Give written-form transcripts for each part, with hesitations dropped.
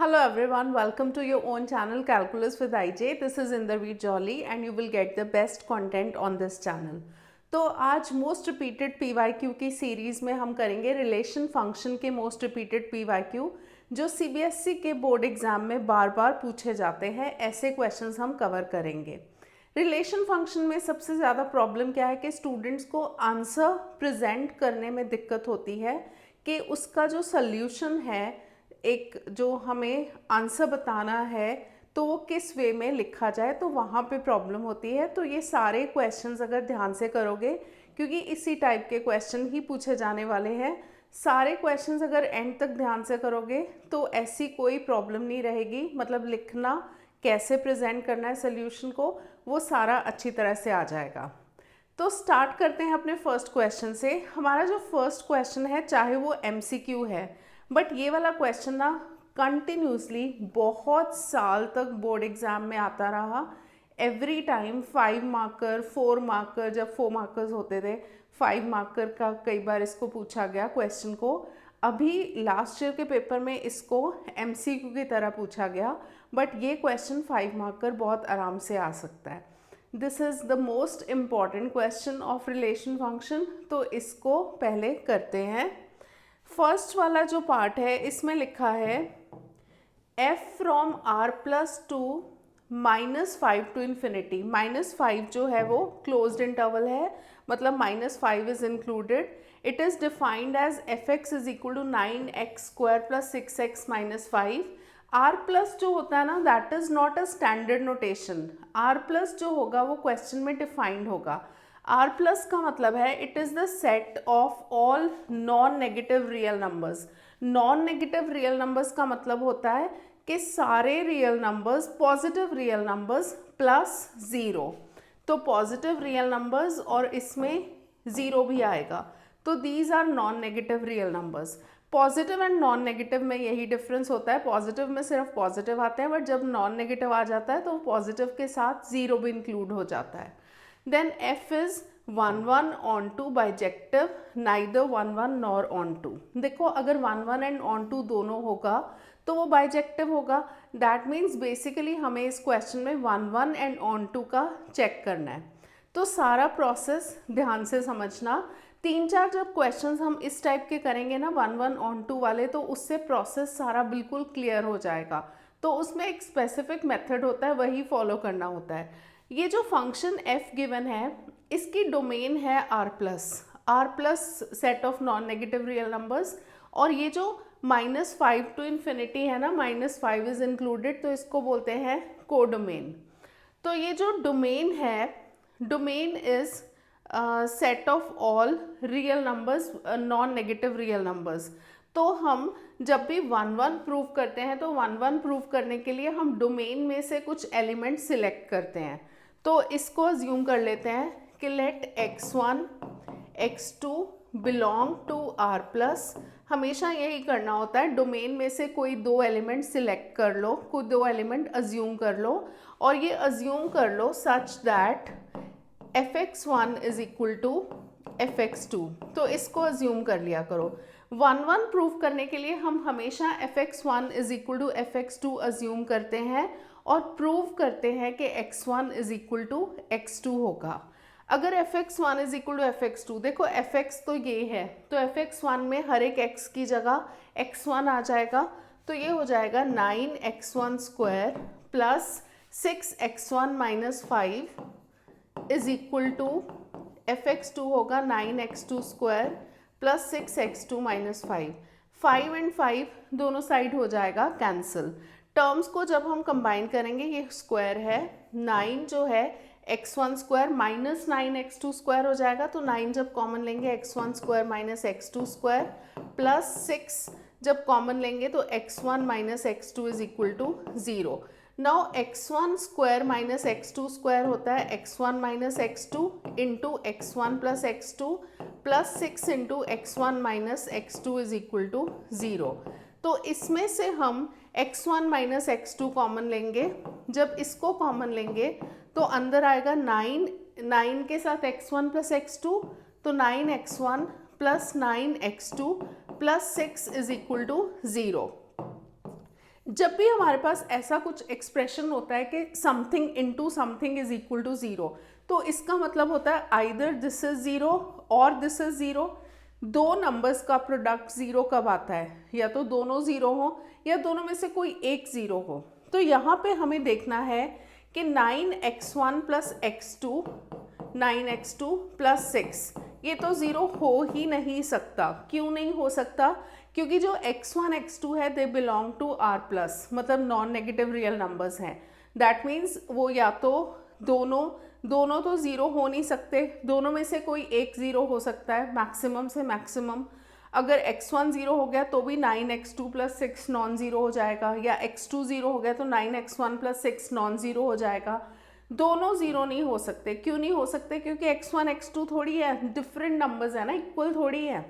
Hello everyone, welcome to your own channel Calculus with IJ. This is Inderveer Jolly and you will get the best content on this channel. तो आज most repeated PYQ की series में हम करेंगे relation function के most repeated PYQ जो CBSE के board exam में बार बार पूछे जाते हैं। ऐसे क्वेश्चंस हम कवर करेंगे। रिलेशन फंक्शन में सबसे ज़्यादा प्रॉब्लम क्या है कि स्टूडेंट्स को आंसर प्रेजेंट करने में दिक्कत होती है कि उसका जो सल्यूशन है, एक जो हमें आंसर बताना है तो वो किस वे में लिखा जाए, तो वहाँ पे प्रॉब्लम होती है। तो ये सारे क्वेश्चंस अगर ध्यान से करोगे, क्योंकि इसी टाइप के क्वेश्चन ही पूछे जाने वाले हैं, सारे क्वेश्चंस अगर एंड तक ध्यान से करोगे तो ऐसी कोई प्रॉब्लम नहीं रहेगी। मतलब लिखना, कैसे प्रेजेंट करना है सोल्यूशन को, वो सारा अच्छी तरह से आ जाएगा। तो स्टार्ट करते हैं अपने फर्स्ट क्वेश्चन से। हमारा जो फर्स्ट क्वेश्चन है, चाहे वो MCQ है, बट ये वाला क्वेश्चन ना कंटिन्यूसली बहुत साल तक बोर्ड एग्जाम में आता रहा। एवरी टाइम 5 मार्कर 4 मार्कर, जब 4 मार्कर्स होते थे 5 मार्कर का कई बार इसको पूछा गया क्वेश्चन को। अभी लास्ट ईयर के पेपर में इसको MCQ की तरह पूछा गया, बट ये क्वेश्चन 5 मार्कर बहुत आराम से आ सकता है। This is the most important question of relation function. तो इसको पहले करते हैं। फर्स्ट वाला जो पार्ट है, इसमें लिखा है f from r+2 -5 to infinity. -5 जो है वो क्लोज्ड इंटरवल है, मतलब -5 is included. It is defined as fx is equal to 9x² + 6x - 5। r+ जो होता है ना, that is not a standard notation. r+ जो होगा वो क्वेश्चन में डिफाइंड होगा। r+ का मतलब है it is the set of all non negative real numbers. Non negative real numbers का मतलब होता है कि सारे real numbers, positive real numbers plus zero. तो पॉजिटिव रियल नंबर्स और इसमें ज़ीरो भी आएगा, तो these are non negative real numbers. Positive and non negative में यही डिफरेंस होता है। पॉजिटिव में सिर्फ पॉजिटिव आते हैं, बट जब नॉन नेगेटिव आ जाता है तो पॉजिटिव के साथ ज़ीरो भी इंक्लूड हो जाता है। Then f is 1 1 onto bijective, neither 1 1 nor onto। देखो, अगर 1 1 एंड onto दोनों होगा तो वो बाइजेक्टिव होगा। दैट मीन्स बेसिकली हमें इस क्वेश्चन में 1 1 एंड onto का चेक करना है। तो सारा प्रोसेस ध्यान से समझना। 3-4 जब क्वेश्चंस हम इस टाइप के करेंगे ना, 1 1 onto वाले, तो उससे प्रोसेस सारा बिल्कुल क्लियर हो जाएगा। तो उसमें एक स्पेसिफिक मेथड होता है, वही फॉलो करना होता है। ये जो फंक्शन f गिवन है, इसकी डोमेन है r+ set of non negative real numbers. और ये जो -5 टू इन्फिनिटी है ना, -5 इज इंक्लूडेड, तो इसको बोलते हैं कोडोमेन। तो ये जो डोमेन है, domain is set of all real numbers, non negative real numbers. तो हम जब भी 1 1 प्रूव करते हैं, तो 1 1 प्रूव करने के लिए हम डोमेन में से कुछ एलिमेंट सिलेक्ट करते हैं। तो इसको अज्यूम कर लेते हैं कि late x1 x2 belong to r+। हमेशा यही करना होता है, डोमेन में से कोई दो एलिमेंट सिलेक्ट कर लो, कोई दो एलिमेंट अज्यूम कर लो, और ये अज्यूम कर लो such that fx1 is equal to fx2। तो इसको अज्यूम कर लिया करो। 1 1 प्रूव करने के लिए हम हमेशा fx1 is equal to fx2 assume करते हैं और प्रूव करते हैं कि x1 is equal to x2 होगा। अगर fx1 is equal to fx2, देखो fx तो ये है, तो fx1 में हर एक x की जगह x1 आ जाएगा। तो ये हो जाएगा 9x1² plus 6x1 - 5 is equal to fx2 होगा 9x2² प्लस 6x2 - 5। 5 एंड 5 दोनों साइड हो जाएगा कैंसिल। टर्म्स को जब हम कंबाइन करेंगे, ये स्क्वायर है, 9 जो है x1² माइनस 9x2² हो जाएगा। तो 9 जब कॉमन लेंगे x1² माइनस x2² प्लस 6 जब कॉमन लेंगे तो x1 minus x2 is equal to 0। Now x1² minus x2² होता है x1 minus x2 into x1 plus x2 plus 6 into x1 minus x2 is equal to 0। तो इसमें से हम x1 माइनस x2 कॉमन लेंगे। जब इसको कॉमन लेंगे तो अंदर आएगा 9 के साथ x1 प्लस x2, तो 9x1 plus 9x2 plus 6 is equal to 0। जब भी हमारे पास ऐसा कुछ एक्सप्रेशन होता है कि something into something is equal to zero, तो इसका मतलब होता है आइदर दिस इज ज़ीरो और दिस इज ज़ीरो। दो नंबर्स का प्रोडक्ट ज़ीरो कब आता है? या तो दोनों ज़ीरो हो या दोनों में से कोई एक ज़ीरो हो। तो यहाँ पे हमें देखना है कि 9x1 plus x2, 9x2 plus 6, ये तो ज़ीरो हो ही नहीं सकता। क्यों नहीं हो सकता? क्योंकि जो x1 x2 है they belong to r plus, मतलब नॉन नेगेटिव रियल नंबर्स हैं। दैट मीन्स वो या तो दोनों तो ज़ीरो हो नहीं सकते, दोनों में से कोई एक ज़ीरो हो सकता है मैक्सिमम से मैक्सिमम। अगर x1 ज़ीरो हो गया तो भी 9x2 प्लस 6 नॉन ज़ीरो हो जाएगा, या x2 ज़ीरो हो गया तो 9x1 प्लस 6 नॉन ज़ीरो हो जाएगा। दोनों ज़ीरो नहीं हो सकते। क्यों नहीं हो सकते? क्योंकि x1 x2 थोड़ी है, डिफरेंट नंबर्स है ना, इक्वल थोड़ी है।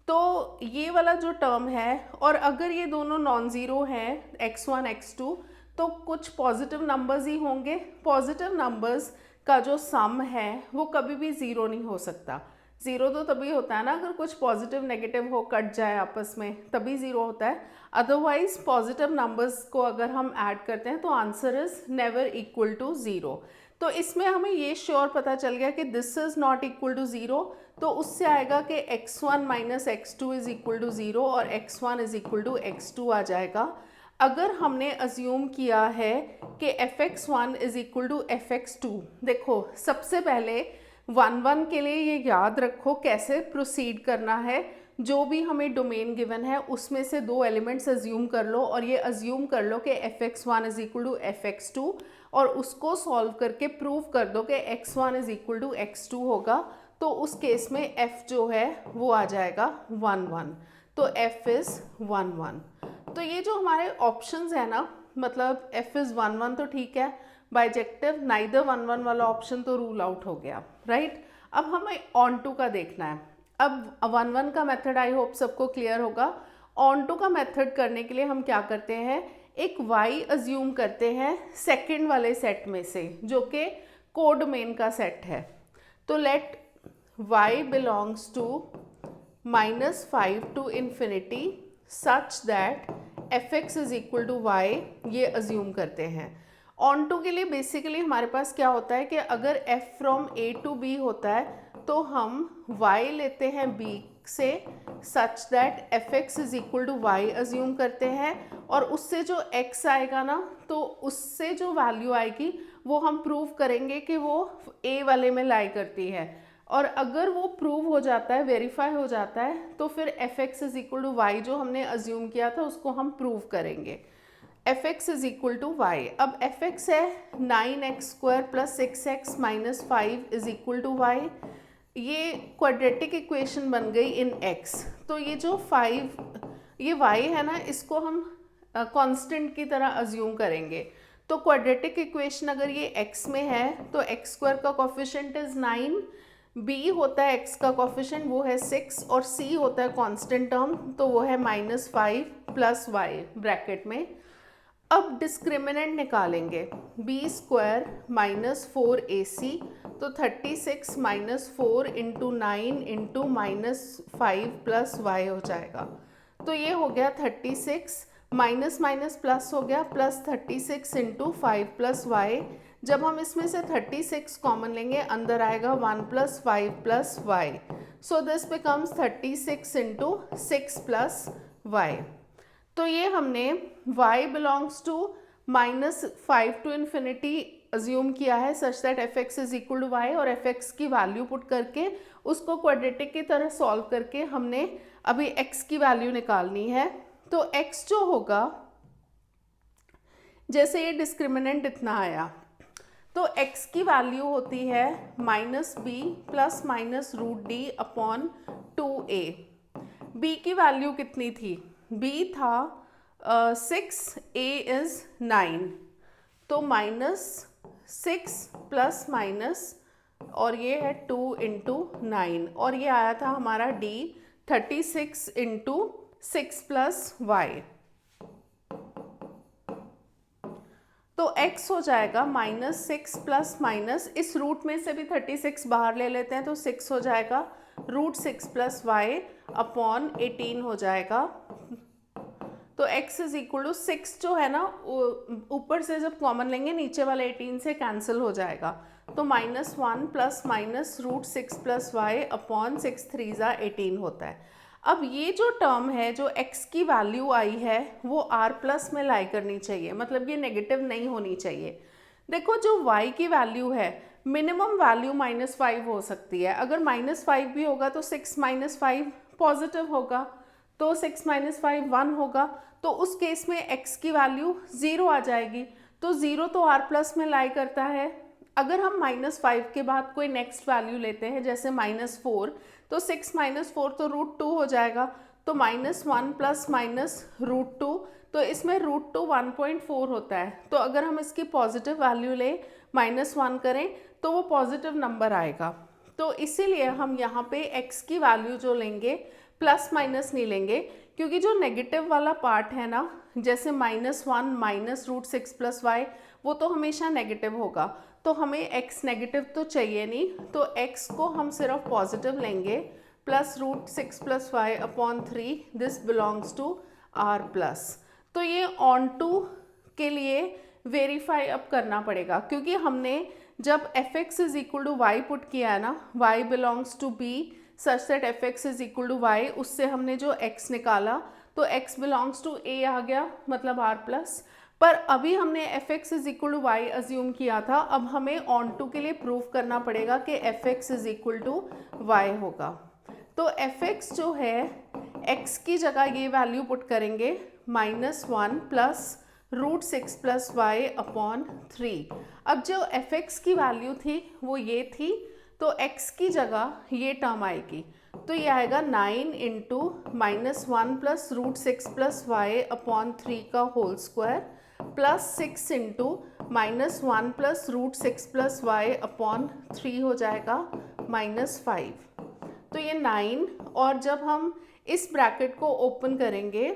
तो ये वाला जो टर्म है, और अगर ये दोनों नॉन ज़ीरो हैं x1 x2, तो कुछ पॉजिटिव नंबर्स ही होंगे। पॉजिटिव नंबर्स का जो सम है वो कभी भी ज़ीरो नहीं हो सकता। ज़ीरो तो तभी होता है ना अगर कुछ पॉजिटिव नेगेटिव हो, कट जाए आपस में, तभी ज़ीरो होता है। अदरवाइज पॉजिटिव नंबर्स को अगर हम ऐड करते हैं तो answer is never equal to zero. तो इसमें हमें ये श्योर पता चल गया कि this is not equal to zero, तो उससे आएगा कि x1 minus x2 is equal to zero और x1 is equal to x2 आ जाएगा। अगर हमने अज्यूम किया है कि fx1 is equal to fx2, देखो सबसे पहले 1 के लिए ये याद रखो कैसे प्रोसीड करना है। जो भी हमें डोमेन गिवन है उसमें से दो एलिमेंट्स अज्यूम कर लो, और ये अज्यूम कर लो कि fx1 is equal to fx2, और उसको सॉल्व करके प्रूव कर दो कि x1 is equal to x2 होगा। तो उस केस में f जो है वो आ जाएगा 1 1, तो f इज़ 1 1। तो ये जो हमारे ऑप्शंस है ना, मतलब f इज़ 1 1 तो ठीक है, बाइजेक्टिव नाइदर 1 1 वाला ऑप्शन तो रूल आउट हो गया, राइट। अब हमें ऑन टू का देखना है। अब 1 1 का मेथड आई होप सबको क्लियर होगा। ऑन टू का मेथड करने के लिए हम क्या करते हैं, एक y अज्यूम करते हैं सेकंड वाले सेट में से, जो कि कोडोमेन का सेट है। तो let y belongs to -5 to infinity such that fx is equal to y, ये अज्यूम करते हैं। ऑन टू के लिए बेसिकली हमारे पास क्या होता है कि अगर f from a to b होता है तो हम y लेते हैं b से such that fx is equal to y assume करते हैं, और उससे जो x आएगा ना, तो उससे जो वैल्यू आएगी वो हम प्रूव करेंगे कि वो a वाले में लाई करती है। और अगर वो प्रूव हो जाता है, वेरीफाई हो जाता है, तो फिर fx is equal to y जो हमने अज्यूम किया था उसको हम प्रूव करेंगे। fx is equal to y, अब fx है 9x square plus 6x minus 5 is equal to y। ये क्वाड्रेटिक इक्वेशन बन गई इन x। तो ये जो 5, ये y है ना, इसको हम कांस्टेंट की तरह अज्यूम करेंगे। तो क्वाड्रेटिक इक्वेशन अगर ये x में है तो x स्क्वायर का कोफिशिएंट इज 9, b होता है x का कोफिशिएंट वो है 6, और c होता है कांस्टेंट टर्म तो वो है -5 प्लस y ब्रैकेट में। अब डिस्क्रिमिनेंट निकालेंगे, b स्क्वायर माइनस 4ac, तो 36 minus 4 into 9 into -5 plus y हो जाएगा। तो ये हो गया 36, माइनस माइनस प्लस हो गया, प्लस 36 इंटू 5 प्लस y। जब हम इसमें से 36 कॉमन लेंगे अंदर आएगा 1 plus 5 plus y, so this becomes 36 into 6 plus y। तो ये हमने y belongs to -5 to infinity assume किया है such that fx is equal to y, और fx की वैल्यू पुट करके उसको क्वाड्रेटिक की तरह सॉल्व करके हमने अभी x की वैल्यू निकालनी है। तो x जो होगा, जैसे ये डिस्क्रिमिनेंट इतना आया, तो x की वैल्यू होती है -b plus minus √d upon 2a। b की वैल्यू कितनी थी? b था 6, a इज 9, तो -6 प्लस माइनस, और ये है 2 इंटू 9, और ये आया था हमारा d 36 इंटू 6 प्लस y। तो x हो जाएगा -6 प्लस माइनस, इस रूट में से भी 36 बाहर ले लेते हैं तो 6 हो जाएगा, √6 प्लस y अपॉन 18 हो जाएगा। तो x इज इक्वल टू 6 जो है ना ऊपर से जब कॉमन लेंगे नीचे वाले 18 से कैंसिल हो जाएगा, तो -1 plus minus root 6 plus Y upon 6 3 ज़ा 18 होता है। अब ये जो टर्म है जो x की वैल्यू आई है वो r प्लस में लाई करनी चाहिए, मतलब ये नेगेटिव नहीं होनी चाहिए। देखो जो y की वैल्यू है मिनिमम वैल्यू -5 हो सकती है, अगर -5 भी होगा तो 6 - 5 पॉजिटिव होगा, तो 6 - 5 1 होगा, तो उस केस में x की वैल्यू 0 आ जाएगी, तो 0 तो r प्लस में लाई करता है। अगर हम -5 के बाद कोई नेक्स्ट वैल्यू लेते हैं जैसे -4, तो 6 - 4 तो √2 हो जाएगा, तो -1 प्लस माइनस √2, तो इसमें √2 1.4 होता है, तो अगर हम इसकी पॉजिटिव वैल्यू लें -1 करें तो वो पॉजिटिव नंबर आएगा। तो इसीलिए हम यहाँ पे x की वैल्यू जो लेंगे प्लस माइनस नहीं लेंगे, क्योंकि जो नेगेटिव वाला पार्ट है ना जैसे -1 माइनस √6 प्लस वाई वो तो हमेशा नेगेटिव होगा, तो हमें x नेगेटिव तो चाहिए नहीं, तो x को हम सिर्फ पॉजिटिव लेंगे plus √6 plus Y upon 3, this belongs to r plus. तो ये ऑन टू के लिए वेरीफाई अब करना पड़ेगा, क्योंकि हमने जब fx is equal to y put किया है ना, y belongs to b such that fx is equal to y, उससे हमने जो x निकाला तो x बिलोंग्स टू a आ गया, मतलब r प्लस। पर अभी हमने fx is equal to y assume किया था, अब हमें ऑन टू के लिए प्रूव करना पड़ेगा कि fx is equal to y होगा। तो fx जो है x की जगह ये वैल्यू पुट करेंगे -1 प्लस √6 प्लस वाई अपॉन 3। अब जो fx की वैल्यू थी वो ये थी, तो x की जगह ये टर्म आएगी, तो ये आएगा 9 into -1 plus √6 plus Y upon 3 का whole square plus 6 into -1 plus √6 plus Y upon 3 हो जाएगा -5। तो ये 9, और जब हम इस ब्रैकेट को ओपन करेंगे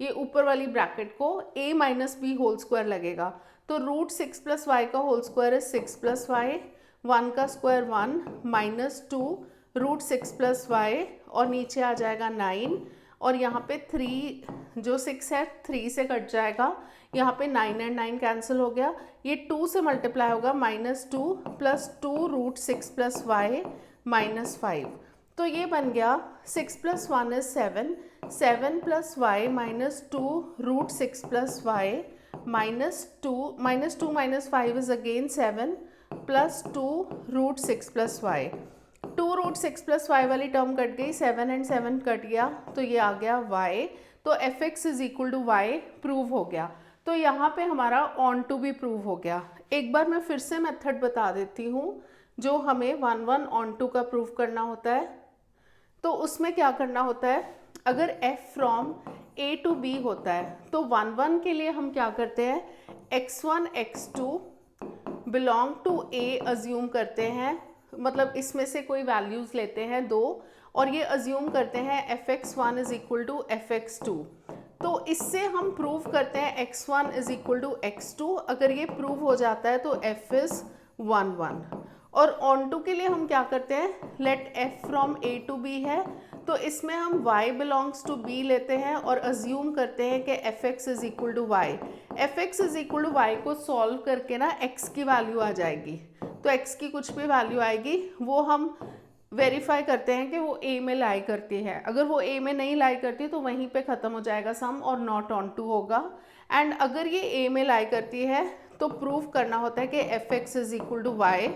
ये ऊपर वाली ब्रैकेट को a minus b whole square लगेगा, तो √6 प्लस वाई का होल स्क्वायर है 6 प्लस वाई, 1 का स्क्वायर 1 -2 √6 प्लस वाई, और नीचे आ जाएगा 9, और यहाँ पे 3 जो 6 है 3 से कट जाएगा, यहाँ पे 9 एंड 9 कैंसिल हो गया, ये 2 से मल्टीप्लाई होगा -2 प्लस 2 √6 प्लस वाई -5, तो ये बन गया 6 + 1 is 7, 7 + y -2 √6 plus y -2 -5 is again 7 plus 2 √6 plus y, 2 √6 plus y वाली टर्म कट गई, 7 एंड 7 कट गया, तो ये आ गया y, तो fx is equal to y prove हो गया। तो यहाँ पे हमारा ऑन टू भी प्रूव हो गया। एक बार मैं फिर से मेथड बता देती हूँ जो हमें 1 1 ऑन टू का प्रूव करना होता है। तो उसमें क्या करना होता है, अगर f from a to b होता है तो 1 1 के लिए हम क्या करते हैं, x1 x2 belong to a assume करते हैं, मतलब इसमें से कोई वैल्यूज़ लेते हैं 2, और ये अज्यूम करते हैं fx1 is equal to fx2। तो इससे हम प्रूव करते हैं x1 is equal to x2, अगर ये प्रूव हो जाता है तो f इज 1 1। और ऑन टू के लिए हम क्या करते हैं, let f from a to b है, तो इसमें हम y बिलोंग्स टू b लेते हैं और अज्यूम करते हैं कि fx is equal to y. fx is equal to y को सॉल्व करके ना x की वैल्यू आ जाएगी, तो x की कुछ भी वैल्यू आएगी वो हम वेरीफाई करते हैं कि वो a में लाई करती है, अगर वो a में नहीं लाई करती तो वहीं पे ख़त्म हो जाएगा सम और नॉट ऑन टू होगा, एंड अगर ये a में लाई करती है तो प्रूव करना होता है कि fx is equal to y,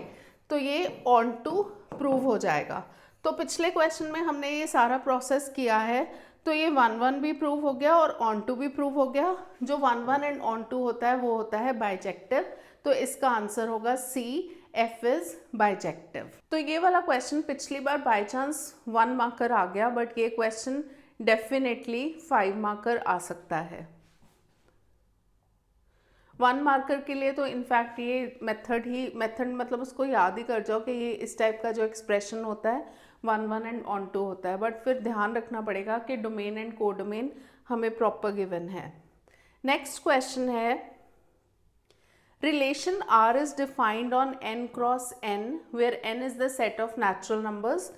तो ये ऑन टू प्रूव हो जाएगा। तो पिछले क्वेश्चन में हमने ये सारा प्रोसेस किया है, तो ये 1 1 भी प्रूव हो गया और ऑन टू भी प्रूव हो गया। जो 1 1 एंड ऑन टू होता है वो होता है बाइजेक्टिव, तो इसका आंसर होगा C, F इज बाइजेक्टिव। तो ये वाला क्वेश्चन पिछली बार बाई चांस 1 मार्कर आ गया, बट ये क्वेश्चन डेफिनेटली 5 मार्कर आ सकता है। 1 मार्कर के लिए तो इनफैक्ट ये मेथड मतलब उसको याद ही कर जाओ कि ये इस टाइप का जो एक्सप्रेशन होता है 1 1 एंड ऑन टू होता है, बट फिर ध्यान रखना पड़ेगा कि डोमेन एंड कोडोमेन हमें प्रॉपर गिवन है। नेक्स्ट क्वेश्चन है, relation R is defined on n cross n where n is the set of natural numbers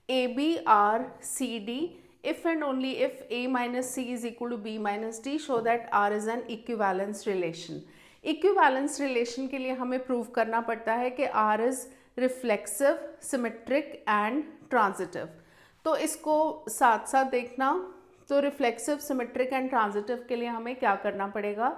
AB, R, CD if and only if a minus c is equal to b minus d, show that R is an equivalence relation. Equivalence relation के लिए हमें prove करना पड़ता है कि R is reflexive, symmetric and transitive. तो इसको साथ साथ देखना. तो रिफ्लेक्सिव, सिमेट्रिक एंड ट्रांजिटिव के लिए हमें क्या करना पड़ेगा.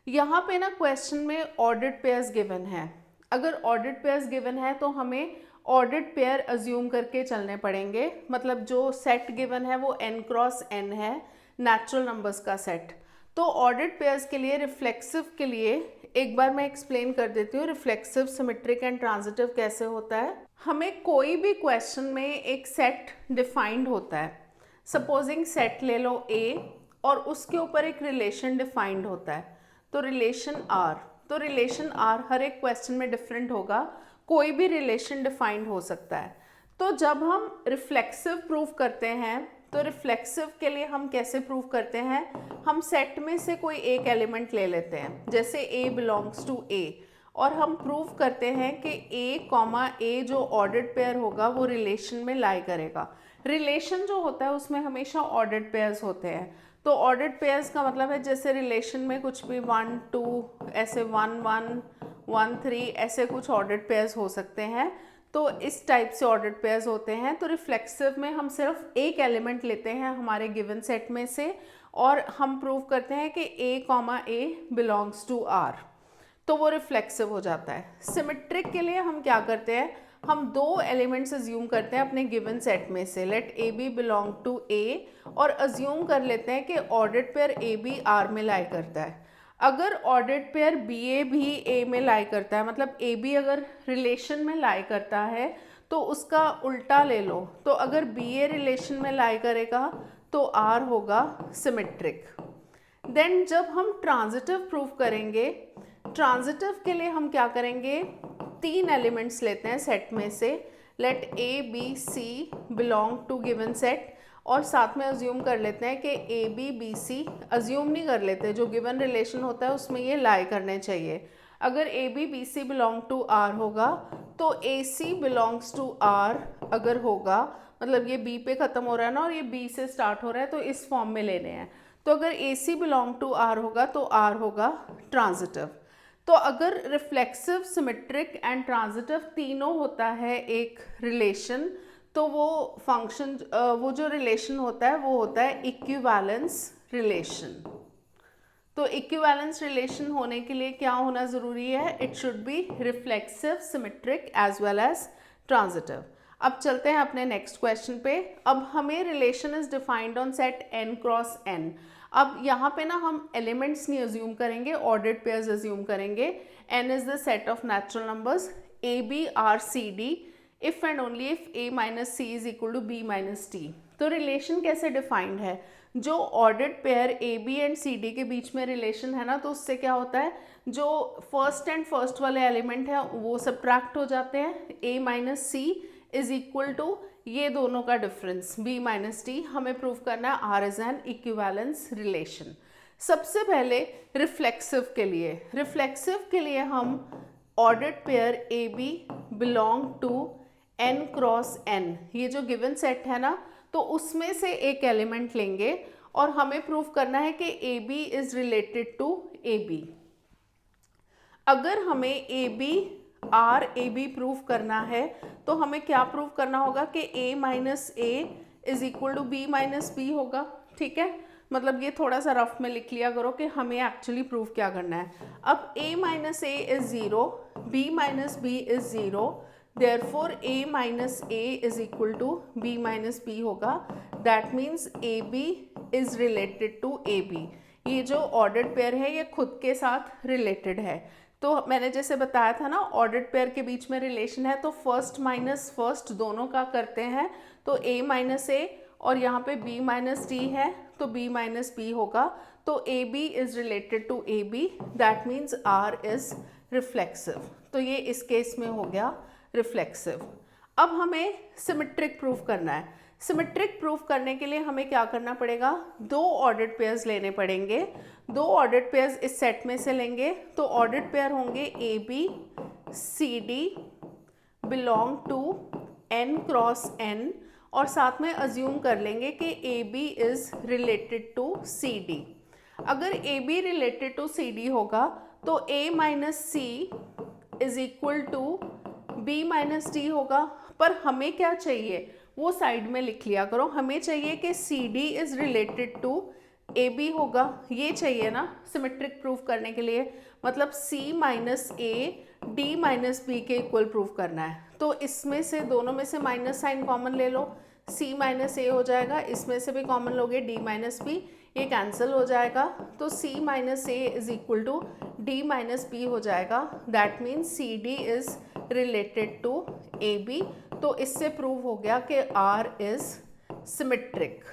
यहाँ पे ना क्वेश्चन में ऑर्डर्ड पेयर्स गिवन है. अगर ऑर्डर्ड पेयर्स गिवन है तो हमें ऑर्डर्ड पेयर अज्यूम करके चलने पड़ेंगे. मतलब जो सेट गिवन है वो n क्रॉस n है, नेचुरल नंबर्स का सेट. तो ऑर्डर्ड पेयर्स के लिए, रिफ्लेक्सिव के लिए एक बार मैं एक्सप्लेन कर देती हूँ रिफ्लेक्सिव, सिमेट्रिक एंड ट्रांजिटिव कैसे होता है. हमें कोई भी क्वेश्चन में एक सेट डिफाइंड होता है. सपोजिंग सेट ले लो A और उसके ऊपर एक रिलेशन डिफाइंड होता है, तो रिलेशन R. तो रिलेशन R हर एक क्वेश्चन में डिफरेंट होगा. कोई भी रिलेशन डिफाइंड हो सकता है. तो जब हम रिफ्लेक्सिव प्रूव करते हैं, तो रिफ्लेक्सिव के लिए हम कैसे प्रूव करते हैं. हम सेट में से कोई एक एलिमेंट ले लेते हैं, जैसे A बिलोंग्स टू A, और हम प्रूव करते हैं कि A कॉमा A जो ऑर्डर्ड पेयर होगा वो रिलेशन में लाई करेगा. रिलेशन जो होता है उसमें हमेशा ऑर्डर्ड पेयर्स होते हैं. तो ऑर्डर्ड पेयर्स का मतलब है जैसे रिलेशन में कुछ भी 1 2 ऐसे 1 1 1 3 ऐसे कुछ ऑर्डर्ड पेयर्स हो सकते हैं. तो इस टाइप से ऑर्डर्ड पेयर्स होते हैं. तो रिफ्लेक्सिव में हम सिर्फ एक एलिमेंट लेते हैं हमारे गिवन सेट में से और हम प्रूव करते हैं कि A comma A belongs to R, तो वो रिफ्लेक्सिव हो जाता है. सिमेट्रिक के लिए हम क्या करते हैं, हम दो एलिमेंट्स अज्यूम करते हैं अपने गिवन सेट में से. Let A B belong to A और अज्यूम कर लेते हैं कि ऑर्डर्ड पेयर ए बी आर में लाई करता है. अगर ऑर्डर्ड पेयर बी ए भी ए में लाई करता है, मतलब ए बी अगर रिलेशन में लाई करता है, तो उसका उल्टा ले लो. तो अगर बी ए रिलेशन में लाई करेगा तो आर होगा सिमेट्रिक. देन जब हम ट्रांजिटिव प्रूव करेंगे, ट्रांजिटिव के लिए हम क्या करेंगे, तीन एलिमेंट्स लेते हैं सेट में से. Let A B C belong to given set और साथ में अज्यूम कर लेते हैं कि a B B c, assume नहीं कर लेते, जो गिवन रिलेशन होता है उसमें ये लाई करने चाहिए. अगर a B B C belong to are होगा तो a c belongs to are अगर होगा, मतलब ये बी पे ख़त्म हो रहा है ना और ये बी से स्टार्ट हो रहा है, तो इस फॉर्म में लेने हैं. तो अगर ए सी बिलोंग टू आर होगा तो आर होगा ट्रांजिटिव. तो अगर रिफ्लेक्सिव, सिमेट्रिक एंड ट्रांजिटिव तीनों होता है एक रिलेशन, तो वो फंक्शन, वो जो रिलेशन होता है वो होता है इक्विवेलेंस रिलेशन. तो इक्विवेलेंस रिलेशन होने के लिए क्या होना ज़रूरी है, it should be reflexive, symmetric as well as transitive. अब चलते हैं अपने नेक्स्ट क्वेश्चन पे. अब हमें relation is defined on set n cross n. अब यहाँ पे ना हम एलिमेंट्स नहीं अज्यूम करेंगे, ऑर्डर्ड पेयर्स अज्यूम करेंगे. n is the set of natural numbers a b r c d if and only if a minus c is equal to b minus d. तो relation कैसे defined है, जो ordered pair A b and c d के बीच में relation है ना, तो उससे क्या होता है, जो फर्स्ट एंड फर्स्ट वाले एलिमेंट है वो सब्ट्रैक्ट हो जाते हैं. A minus C is equal to ये दोनों का डिफरेंस b माइनस डी. हमें प्रूव करना है are is an equivalence relation. सबसे पहले रिफ्लेक्सिव के लिए, रिफ्लेक्सिव के लिए हम ordered pair A B belong to n cross n, ये जो गिवन सेट है ना, तो उसमें से एक एलिमेंट लेंगे और हमें प्रूव करना है कि a B is related to A b. अगर हमें ए b r A B prove करना है तो हमें क्या प्रूव करना होगा कि a minus a is equal to B minus b होगा. ठीक है, मतलब ये थोड़ा सा रफ में लिख लिया करो कि हमें एक्चुअली प्रूव क्या करना है. अब a minus a is 0, b minus B is 0, therefore a minus a is equal to b minus b होगा. That means ab is related to ab. ये जो ऑर्डर्ड पेयर है ये खुद के साथ रिलेटेड है. तो मैंने जैसे बताया था ना, ऑर्डर्ड पेयर के बीच में रिलेशन है तो फर्स्ट माइनस फर्स्ट दोनों का करते हैं. तो a माइनस ए और यहाँ पे b माइनस डी है तो b माइनस बी होगा. तो ab is related to ab. That means r is reflexive. तो ये इस केस में हो गया रिफ्लेक्सिव. अब हमें सिमेट्रिक प्रूफ करना है. सिमेट्रिक प्रूफ करने के लिए हमें क्या करना पड़ेगा, दो ऑर्डर्ड पेयर्स लेने पड़ेंगे. दो ऑर्डर्ड पेयर्स इस सेट में से लेंगे तो ऑर्डर्ड पेयर होंगे a B C D belong to n cross n और साथ में अज्यूम कर लेंगे कि a b is related to C d. अगर a B related to C d होगा तो a minus C is equal to B minus d होगा। पर हमें क्या चाहिए वो साइड में लिख लिया करो, हमें चाहिए कि c D is related to A b होगा, ये चाहिए ना सिमेट्रिक प्रूफ करने के लिए। मतलब c minus a d minus b के इक्वल प्रूफ करना है। तो इसमें से दोनों में से माइनस साइन कॉमन ले लो, सी माइनस ए हो जाएगा, इसमें से भी कॉमन लोगे डी माइनस बी, ये कैंसिल हो जाएगा। तो c minus a is equal to d minus b हो जाएगा। That means C D is related to A B. तो इससे प्रूव हो गया कि आर इज सिमेट्रिक।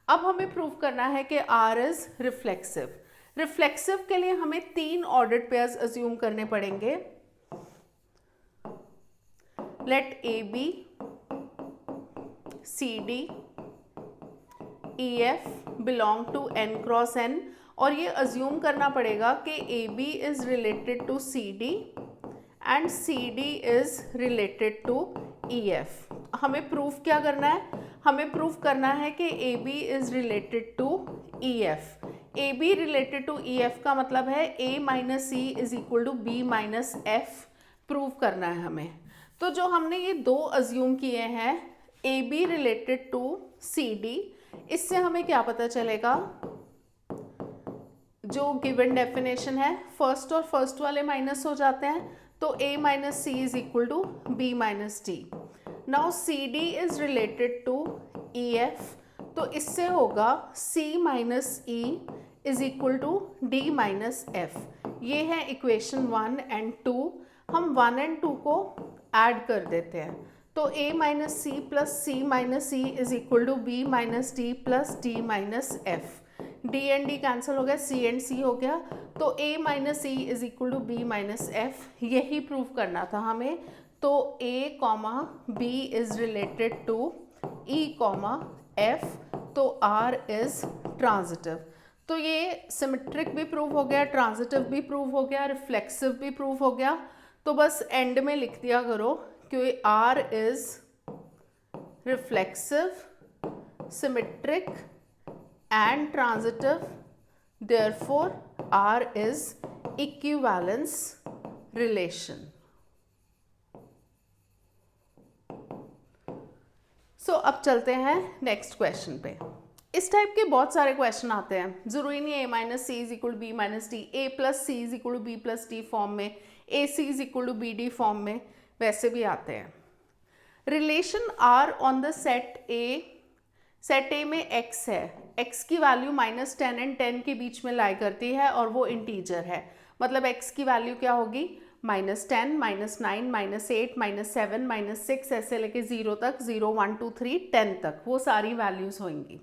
अब हमें प्रूव करना है कि आर इज रिफ्लेक्सिव। रिफ्लेक्सिव के लिए हमें 3 ऑर्डर्ड पेयर्स अज्यूम करने पड़ेंगे। Let A B C d e f belong to n cross n, और ये अज्यूम करना पड़ेगा कि a B is related to C d and c D is related to e f. हमें proof क्या करना है, हमें प्रूफ करना है कि a B is related to e f. A B related to e f का मतलब है a minus C is equal to B minus F prove करना है हमें। तो जो हमने ये 2 अज्यूम किए हैं a B related to C d, इससे हमें क्या पता चलेगा, जो गिवन डेफिनेशन है फर्स्ट और फर्स्ट वाले माइनस हो जाते हैं, तो a minus C is equal to B minus d. Now c D is related to e f, तो इससे होगा c minus e is equal to d minus f. ये है इक्वेशन 1 एंड 2। हम 1 एंड 2 को ऐड कर देते हैं, तो a minus C plus c minus C is equal to B minus d plus d minus f. D and d cancel हो गया, सी एंड सी हो गया, तो a minus C is equal to B minus f. यही prove करना था हमें। तो a comma b is related to e comma f, तो r इज ट्रांजिटिव। तो ये सिमेट्रिक भी प्रूव हो गया, ट्रांजिटिव भी प्रूव हो गया, रिफ्लेक्सिव भी प्रूव हो गया। तो बस एंड में लिख दिया करो कि r is reflexive, symmetric and transitive, therefore R is equivalence relation. So अब चलते हैं नेक्स्ट क्वेश्चन पे। इस टाइप के बहुत सारे क्वेश्चन आते हैं, जरूरी नहीं है a minus C is equal to B minus D, A plus C is equal to B plus D form में, A C is equal to B D form में, वैसे भी आते हैं। Relation are on the set A, set A में x है, x की value -10 and 10 के बीच में लाई करती है और वो इंटीजर है। मतलब x की वैल्यू क्या होगी, -10, -9, -8, -7, -6 ऐसे लेके 0 तक, 0, 1, 2, 3, 10 तक, वो सारी वैल्यूज होंगी।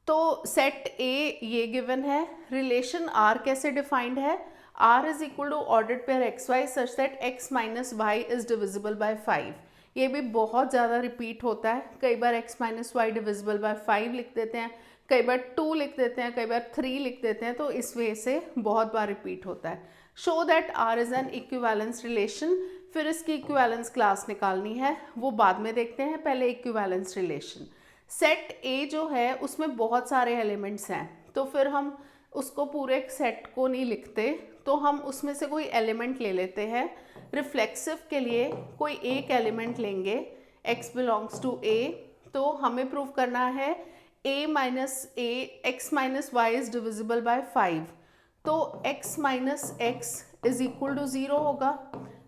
तो सेट ए ये गिवन है। रिलेशन आर कैसे डिफाइंड है, are is equal to ordered pair x y such that x minus y is divisible by 5। ये भी बहुत ज़्यादा रिपीट होता है, कई बार x minus y divisible by 5 लिख देते हैं, कई बार 2 लिख देते हैं, कई बार 3 लिख देते हैं, तो इस वजह से बहुत बार रिपीट होता है। Show that are is an equivalence relation, फिर इसकी इक्विवेलेंस क्लास निकालनी है, वो बाद में देखते हैं, पहले इक्विवेलेंस रिलेशन। सेट ए जो है उसमें बहुत सारे एलिमेंट्स हैं, तो फिर हम उसको पूरे सेट को नहीं लिखते, तो हम उसमें से कोई एलिमेंट ले लेते हैं। रिफ्लेक्सिव के लिए कोई एक एलिमेंट लेंगे, x बिलोंग्स टू a, तो हमें प्रूव करना है a minus a x minus y is divisible by 5, तो x minus x is equal to 0 होगा,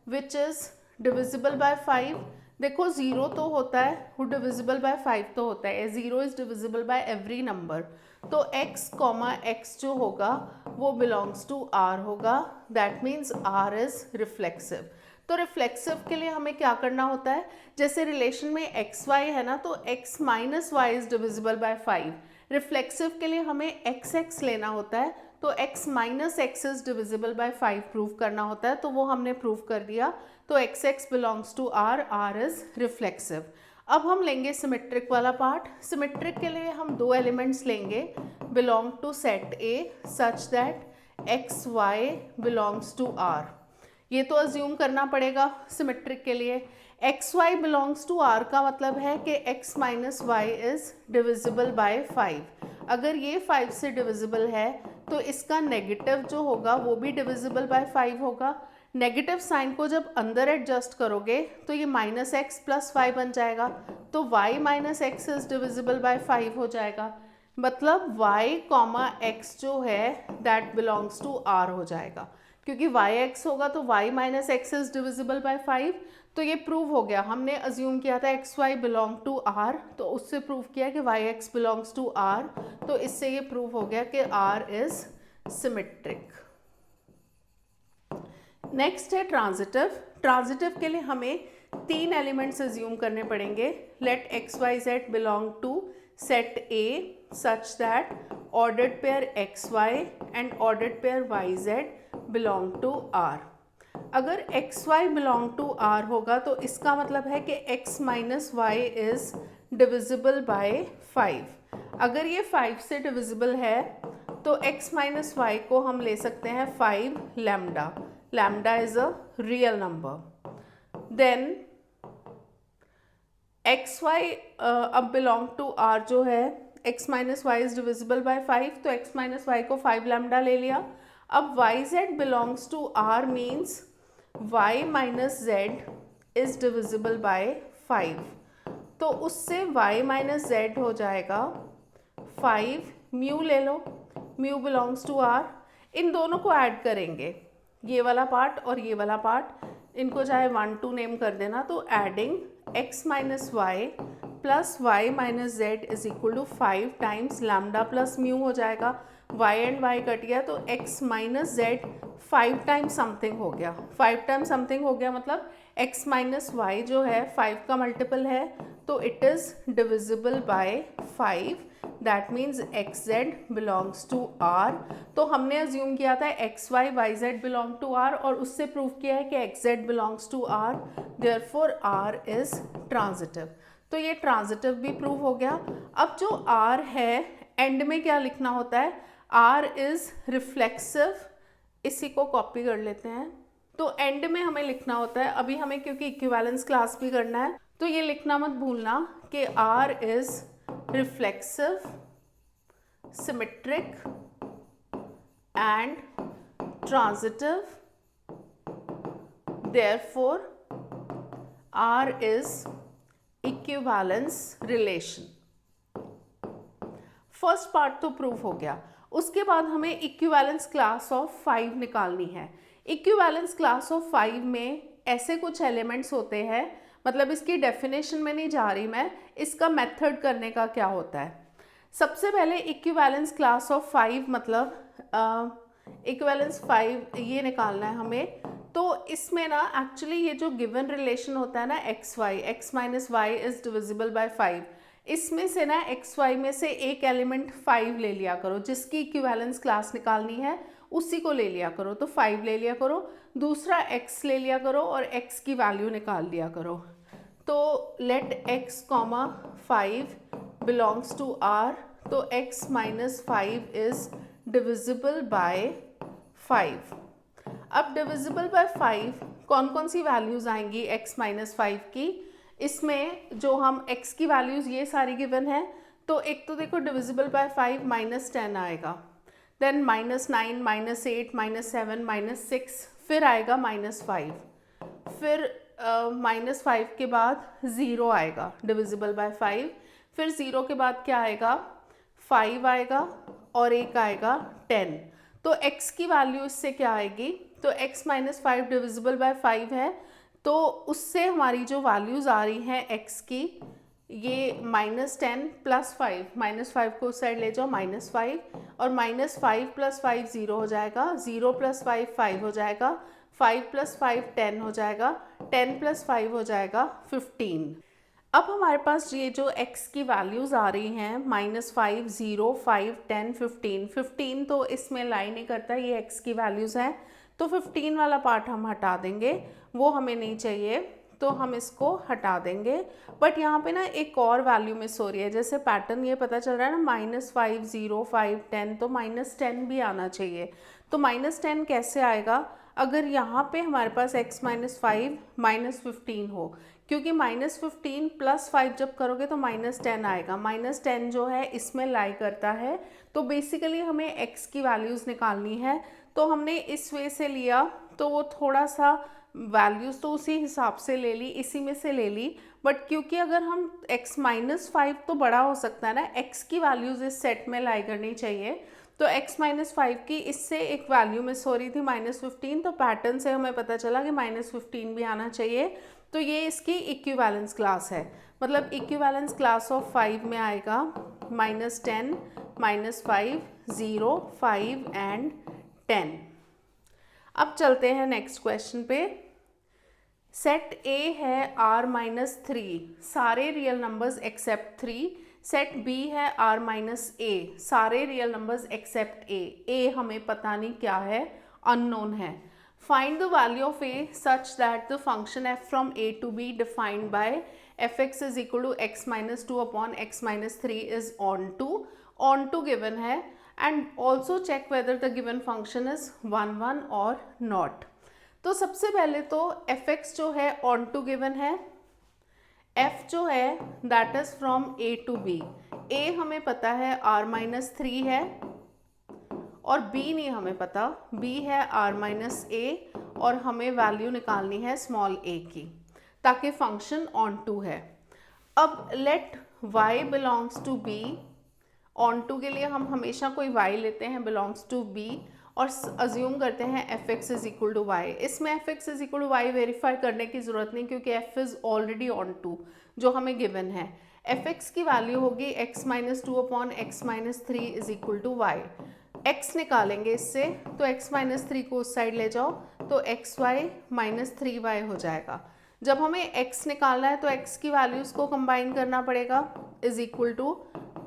विच इज डिविजिबल बाय 5। देखो 0 तो होता है, वो डिविजिबल बाय 5 तो होता है, 0 is divisible bye every number, तो x कॉमा x जो होगा वो बिलोंग्स टू r होगा। That means r is reflexive. तो रिफ्लेक्सिव के लिए हमें क्या करना होता है, जैसे रिलेशन में एक्स वाई है ना, तो x minus y is divisible by 5। Reflexive के लिए हमें एक्स एक्स लेना होता है, तो x minus x is divisible by 5 prove करना होता है, तो वो हमने प्रूव कर दिया। तो x x belongs to r, r is reflexive. अब हम लेंगे सिमेट्रिक वाला पार्ट। सिमेट्रिक के लिए हम 2 एलिमेंट्स लेंगे, belong to set A such that x y belongs to r। ये तो अज्यूम करना पड़ेगा सिमेट्रिक के लिए। X y belongs to are का मतलब है कि x minus y is divisible by 5। अगर ये 5 से डिविजिबल है तो इसका नेगेटिव जो होगा वो भी डिविजिबल बाय 5 होगा। नेगेटिव साइन को जब अंदर एडजस्ट करोगे तो ये माइनस एक्स प्लस वाई बन जाएगा, तो y minus x is divisible by 5 हो जाएगा। मतलब y कॉमा एक्स जो है दैट बिलोंग्स टू r हो जाएगा, क्योंकि वाई एक्स होगा तो y minus x is divisible by 5। तो ये प्रूव हो गया, हमने अज्यूम किया था x y belong to r, तो उससे प्रूव किया कि y x belongs to r, तो इससे ये प्रूव हो गया कि r इज सिमेट्रिक। नेक्स्ट है ट्रांजिटिव। ट्रांजिटिव के लिए हमें 3 एलिमेंट्स अज्यूम करने पड़ेंगे। Let x y z belong to set A such that ordered pair x y and ordered pair y z belong to are. अगर x y belong to are होगा तो इसका मतलब है कि x minus y is divisible by 5। अगर ये 5 से डिविजिबल है तो x माइनस वाई को हम ले सकते हैं 5 lambda. Lambda is a real number. Then x y अब बिलोंग टू आर जो है, x minus y is divisible by 5, तो x माइनस वाई को 5 लैम्डा ले लिया। अब y z belongs to r means y minus z is divisible by 5, तो उससे y माइनस जेड हो जाएगा 5। म्यू ले लो, म्यू बिलोंग्स टू r। इन दोनों को ऐड करेंगे, ये वाला पार्ट और ये वाला पार्ट, इनको चाहे 1 2 नेम कर देना। तो adding x minus y plus y minus z is equal to 5 times lambda plus mu हो जाएगा। y एंड y कट गया तो x minus z 5 times something हो गया। 5 टाइम्स समथिंग हो गया मतलब x माइनस वाई जो है 5 का मल्टीपल है, तो it is divisible by 5। That means x z belongs to are. तो हमने अज्यूम किया था x y y z belong to r, और उससे प्रूव किया है कि x z belongs to r, therefore r is transitive. तो ये ट्रांजिटिव भी प्रूव हो गया। अब जो आर है एंड में क्या लिखना होता है, आर इज रिफ्लेक्सिव। इसी को कॉपी कर लेते हैं। तो एंड में हमें लिखना होता है, अभी हमें क्योंकि इक्विवेलेंस क्लास भी करना है तो ये लिखना मत भूलना कि r is reflexive, symmetric and transitive, therefore r is equivalence relation. First part तो प्रूव हो गया। उसके बाद हमें इक्विवेलेंस क्लास ऑफ 5 निकालनी है। इक्विवेलेंस क्लास ऑफ 5 में ऐसे कुछ एलिमेंट्स होते हैं, मतलब इसकी डेफिनेशन में नहीं जा रही मैं, इसका मेथड करने का क्या होता है। सबसे पहले इक्विवेलेंस क्लास ऑफ 5 मतलब इक्विवेलेंस 5 ये निकालना है हमें। तो इसमें ना एक्चुअली ये जो गिवन रिलेशन होता है ना x y, x minus y is divisible by 5, इसमें से ना एक्स वाई में से एक एलिमेंट 5 ले लिया करो, जिसकी इक्विवेलेंस क्लास निकालनी है उसी को ले लिया करो। तो 5 ले लिया करो, दूसरा x ले लिया करो और x की वैल्यू निकाल लिया करो। तो let x comma 5 belongs to r, तो x minus 5 is divisible by 5। अब डिविजिबल बाय 5 कौन कौन सी वैल्यूज आएंगी x माइनस 5 की, इसमें जो हम x की वैल्यूज ये सारी गिवन है, तो एक तो देखो डिविजिबल बाय 5 माइनस 10 आएगा, then minus 9, minus 8, minus 7, minus 6, फिर आएगा माइनस 5, फिर माइनस 5 के बाद 0 आएगा डिविजिबल बाय 5, फिर 0 के बाद क्या आएगा 5 आएगा और एक आएगा 10। तो x की वैल्यू इससे क्या आएगी, तो x माइनस 5 डिविजिबल बाय 5 है, तो उससे हमारी जो वैल्यूज़ आ रही हैं x की, ये माइनस 10 प्लस 5, माइनस 5 को उस साइड ले जाओ माइनस 5, और माइनस 5 प्लस 5 0 हो जाएगा, 0 प्लस 5 5 हो जाएगा, 5 प्लस 5 10 हो जाएगा, 10 प्लस 5 हो जाएगा 15। अब हमारे पास ये जो x की वैल्यूज़ आ रही हैं माइनस 5, 0, 5, 10, 15, 15 तो इसमें लाई नहीं करता, ये x की वैल्यूज़ हैं, तो 15 वाला पार्ट हम हटा देंगे, वो हमें नहीं चाहिए, तो हम इसको हटा देंगे। बट यहाँ पे ना एक और वैल्यू मिस हो रही है, जैसे पैटर्न ये पता चल रहा है ना माइनस 5, 0, 5, 10, तो माइनस 10 भी आना चाहिए। तो माइनस 10 कैसे आएगा, अगर यहाँ पे हमारे पास x माइनस 5 माइनस 15 हो, क्योंकि माइनस 15 प्लस 5 जब करोगे तो माइनस 10 आएगा, माइनस 10 जो है इसमें लाई करता है। तो बेसिकली हमें x की वैल्यूज़ निकालनी है, तो हमने इस वे से लिया, तो वो थोड़ा सा वैल्यूज़ तो उसी हिसाब से ले ली, इसी में से ले ली। बट क्योंकि अगर हम x माइनस 5 तो बड़ा हो सकता है ना, x की वैल्यूज़ इस सेट में लाई करनी चाहिए, तो x माइनस 5 की इससे एक वैल्यू मिस हो रही थी माइनस 15, तो पैटर्न से हमें पता चला कि माइनस 15 भी आना चाहिए। तो ये इसकी इक्विवेलेंस क्लास है, मतलब इक्विवेलेंस क्लास ऑफ 5 में आएगा माइनस 10, माइनस 5, 0, 5 एंड 10। अब चलते हैं नेक्स्ट क्वेश्चन पे। सेट A है R माइनस 3, सारे real numbers except 3। Set B है R माइनस A, सारे real numbers except A। A हमें पता नहीं क्या है, अननोन है। Find the value of A such that the function f from A to B defined by fx is equal to x minus 2 upon x minus 3 is onto given है, and also check whether the given function is 1 1 और not. तो सबसे पहले तो fx जो है onto given है, f जो है that is from A to B। A हमें पता है r माइनस 3 है, और B नहीं हमें पता, B है r माइनस A, और हमें वैल्यू निकालनी है स्मॉल a की, ताकि फंक्शन ऑन टू है। अब let y belongs to B, onto के लिए हम हमेशा कोई y लेते हैं बिलोंग्स टू B, और अज्यूम करते हैं fx is equal to y. इसमें fx is equal to y verify करने की ज़रूरत नहीं, क्योंकि f is already onto जो हमें गिवन है। fx की वैल्यू होगी x minus 2 upon x minus 3 is equal to y. x निकालेंगे इससे, तो x माइनस 3 को उस साइड ले जाओ, तो xy माइनस 3y हो जाएगा। जब हमें x निकालना है तो x की वैल्यूज़ को कंबाइन करना पड़ेगा, is equal to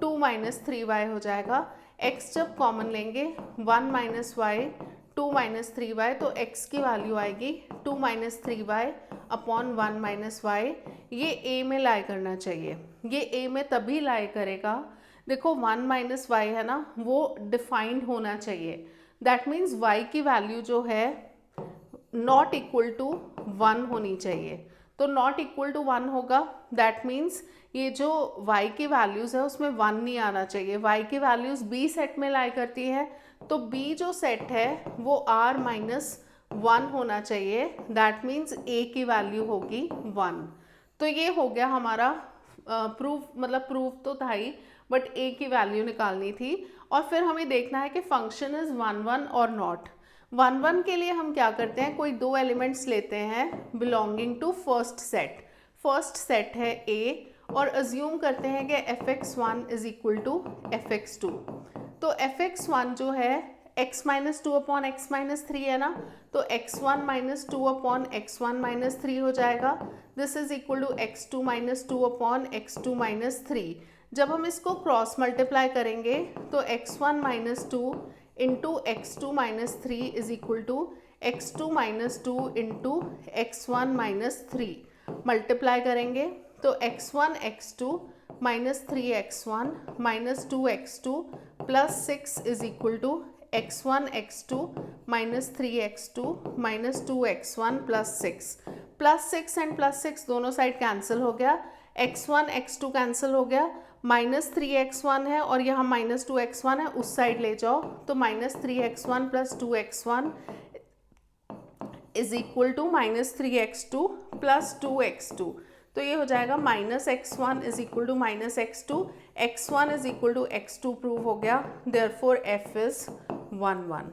2 minus 3y हो जाएगा। x जब कॉमन लेंगे 1 माइनस वाई, 2 माइनस 3y, तो x की वैल्यू आएगी 2 minus 3y upon 1 minus y. ये a में लाई करना चाहिए, ये a में तभी लाई करेगा, देखो 1 माइनस वाई है ना, वो डिफाइंड होना चाहिए। दैट मीन्स y की वैल्यू जो है नॉट इक्वल टू 1 होनी चाहिए, तो नॉट इक्वल टू 1 होगा, दैट मीन्स ये जो y की वैल्यूज़ है उसमें 1 नहीं आना चाहिए। y की वैल्यूज़ B सेट में लाई करती है, तो B जो सेट है वो R माइनस 1 होना चाहिए, दैट मीन्स A की वैल्यू होगी 1। तो ये हो गया हमारा प्रूफ, मतलब प्रूफ तो था ही, बट A की वैल्यू निकालनी थी। और फिर हमें देखना है कि फंक्शन इज़ 1 1 और नॉट। 1 1 के लिए हम क्या करते हैं, कोई दो एलिमेंट्स लेते हैं belonging to first set. First set है A, और अज्यूम करते हैं कि fx1 is equal to fx2। तो fx1 जो है x minus 2 upon x minus 3 है ना, तो x1 minus 2 upon x1 minus 3 हो जाएगा। This is equal to x2 minus 2 upon x2 minus 3। जब हम इसको क्रॉस मल्टीप्लाई करेंगे तो x1 minus 2 into x2 minus 3 is equal to x2 minus 2 into x1 minus 3। Multiply करेंगे तो x1 x2 minus 3x1 minus 2x2 plus 6 is equal to x1 x2 minus 3x2 minus 2x1 plus 6। Plus 6 and plus 6 दोनों side cancel हो गया, x1 x2 cancel हो गया, minus 3x1 है और यहाँ माइनस 2x1 है, उस साइड ले जाओ, तो minus 3x1 plus 2x1 is equal to minus 3x2 plus 2x2। तो ये हो जाएगा minus x1 is equal to minus x2, x1 is equal to x2 prove हो गया, देयरफॉर f इज 1 1।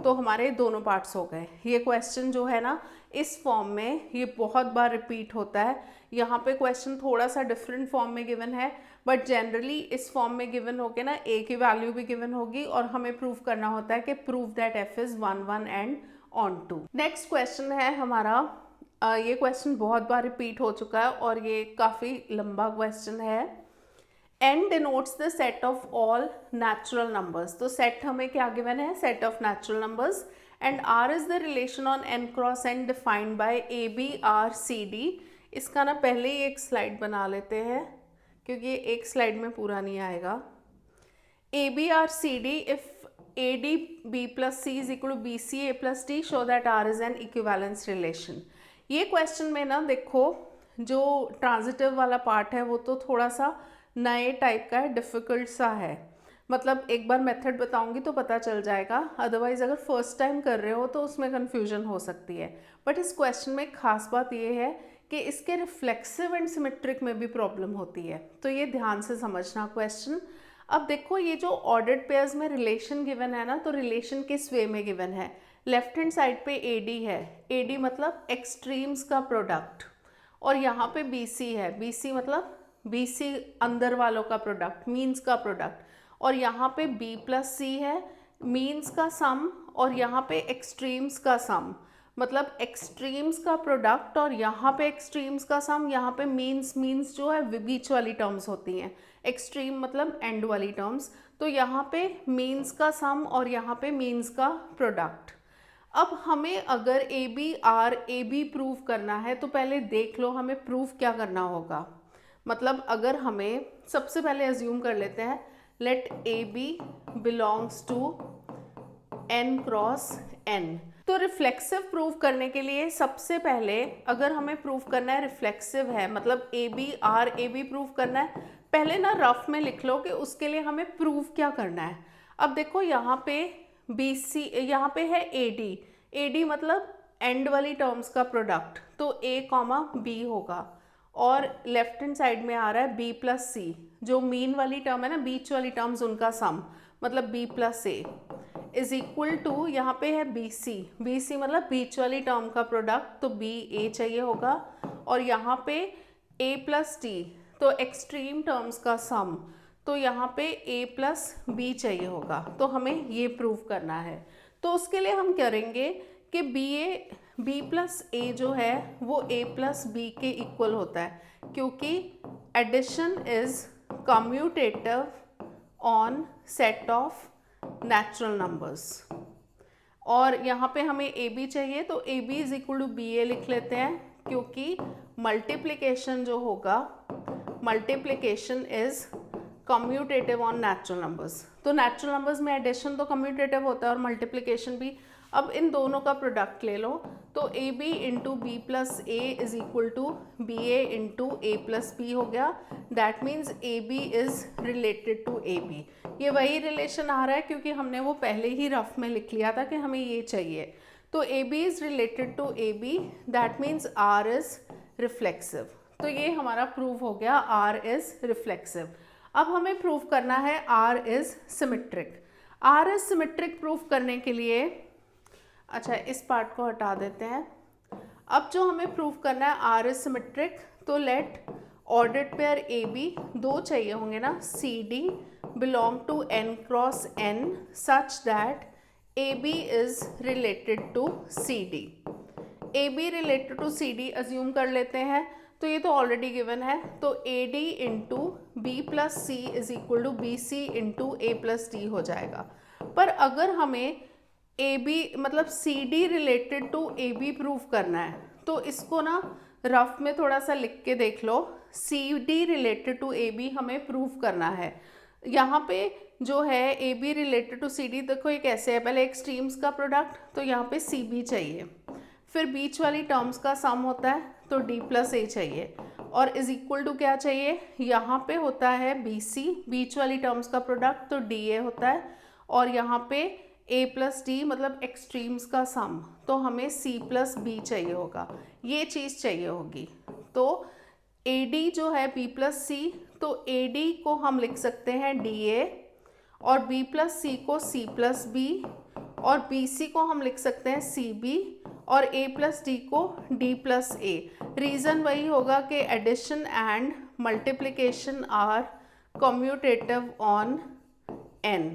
तो हमारे दोनों पार्ट्स हो गए। ये क्वेश्चन जो है ना इस फॉर्म में ये बहुत बार रिपीट होता है। यहाँ पे क्वेश्चन थोड़ा सा डिफरेंट फॉर्म में गिवन है, बट जनरली इस फॉर्म में गिवन होके ना a की वैल्यू भी गिवन होगी, और हमें प्रूव करना होता है कि prove that f is 1 1 and onto. Next question है हमारा, ये क्वेश्चन बहुत बार रिपीट हो चुका है और ये काफ़ी लंबा क्वेश्चन है। n denotes the set of all natural numbers। तो सेट हमें क्या गिवन है, set of natural numbers, and r is the relation on n cross n defined by a b r c d। इसका ना पहले ही एक slide बना लेते हैं, क्योंकि ये एक स्लाइड में पूरा नहीं आएगा। a b r c d, if A D B plus C is equal to B C A plus D, show that are is an equivalence relation. ये क्वेश्चन में ना देखो जो ट्रांजिटिव वाला पार्ट है वो तो थोड़ा सा नए टाइप का है, डिफ़िकल्ट सा है, मतलब एक बार मेथड बताऊंगी तो पता चल जाएगा, अदरवाइज अगर फर्स्ट टाइम कर रहे हो तो उसमें कन्फ्यूजन हो सकती है। बट इस क्वेश्चन में खास बात ये है कि इसके रिफ्लेक्सिव एंड सिमेट्रिक में भी प्रॉब्लम होती है, तो ये ध्यान से समझना क्वेश्चन। अब देखो ये जो ऑर्डर्ड पेयर्स में रिलेशन गिवन है ना, तो रिलेशन किस वे में गिवन है, लेफ्ट हैंड साइड पे ए डी है, ए डी मतलब एक्सट्रीम्स का प्रोडक्ट, और यहाँ पे बी सी है, बी सी मतलब बी सी अंदर वालों का प्रोडक्ट, मीन्स का प्रोडक्ट, और यहाँ पे b प्लस सी है, मीन्स का सम, और यहाँ पे एक्सट्रीम्स का सम, मतलब एक्सट्रीम्स का प्रोडक्ट, और यहाँ पे एक्सट्रीम्स का सम, यहाँ पे मीन्स जो है बीच वाली टर्म्स होती हैं, एक्सट्रीम मतलब एंड वाली टर्म्स, तो यहाँ पे मीन्स का सम और यहाँ पे मीन्स का प्रोडक्ट। अब हमें अगर ए बी प्रूव करना है तो पहले देख लो हमें प्रूव क्या करना होगा। मतलब अगर हमें सबसे पहले अज्यूम कर लेते हैं let A B belongs to n cross n, तो रिफ्लेक्सिव प्रूव करने के लिए सबसे पहले अगर हमें प्रूव करना है रिफ्लेक्सिव है, मतलब ए बी प्रूव करना है, पहले ना रफ में लिख लो कि उसके लिए हमें प्रूव क्या करना है। अब देखो यहाँ पे बी सी, यहाँ पे है ए डी मतलब एंड वाली टर्म्स का प्रोडक्ट, तो ए कॉमा बी होगा, और लेफ्ट हैंड साइड में आ रहा है b प्लस सी, जो मीन वाली टर्म है ना, बीच वाली टर्म्स उनका सम, मतलब b plus A is equal to, यहाँ पे है बी सी मतलब बीच वाली टर्म का प्रोडक्ट, तो बी ए चाहिए होगा, और यहाँ पे a प्लस टी, तो एक्सट्रीम टर्म्स का सम, तो यहाँ पे a प्लस बी चाहिए होगा, तो हमें ये प्रूव करना है। तो उसके लिए हम करेंगे कि बी प्लस ए जो है वो a प्लस बी के इक्वल होता है, क्योंकि addition is commutative on set of natural numbers, और यहाँ पे हमें ए बी चाहिए, तो A B is equal to B a लिख लेते हैं, क्योंकि मल्टीप्लिकेशन जो होगा, multiplication is commutative on natural numbers, तो नेचुरल नंबर्स में एडिशन तो कम्यूटेटिव होता है और मल्टीप्लिकेशन भी। अब इन दोनों का प्रोडक्ट ले लो, तो ए B into B plus A is equal to B A into A plus B हो गया, that means A B is related to A B. ये वही रिलेशन आ रहा है क्योंकि हमने वो पहले ही रफ में लिख लिया था कि हमें ये चाहिए, तो A B is related to A B, that means R is reflexive. तो ये हमारा प्रूव हो गया आर इज रिफ्लेक्सिव। अब हमें प्रूव करना है are is symmetric. R is symmetric prove करने के लिए, अच्छा इस पार्ट को हटा देते हैं। अब जो हमें प्रूव करना है आर इज सिमेट्रिक, तो लेट ऑर्डर्ड पेयर ए बी, दो चाहिए होंगे ना, C D belong to n cross n such that A B is related to C D. A B related to C D assume कर लेते हैं, तो ये तो ऑलरेडी गिवन है, तो A D into B plus C is equal to B C into A plus D हो जाएगा। पर अगर हमें ए बी मतलब C D related to A B prove करना है, तो इसको ना रफ में थोड़ा सा लिख के देख लो, c D related to A b हमें प्रूव करना है। यहाँ पे जो है a B related to C d, देखो ये कैसे है, पहले एक्सट्रीम्स का प्रोडक्ट, तो यहाँ पे सी बी चाहिए, फिर बीच वाली टर्म्स का सम होता है, तो डी प्लस ए चाहिए, और इज इक्वल टू क्या चाहिए, यहाँ पे होता है बी सी, बीच वाली टर्म्स का प्रोडक्ट, तो डी ए होता है, और यहाँ पे ए प्लस डी मतलब एक्सट्रीम्स का सम, तो हमें सी प्लस बी चाहिए होगा, ये चीज़ चाहिए होगी। तो ए डी जो है बी प्लस सी, तो ए डी को हम लिख सकते हैं डी ए, और बी प्लस सी को सी प्लस बी, और बी सी को हम लिख सकते हैं सी बी, और ए प्लस डी को डी प्लस ए। रीज़न वही होगा कि addition and multiplication are commutative on N.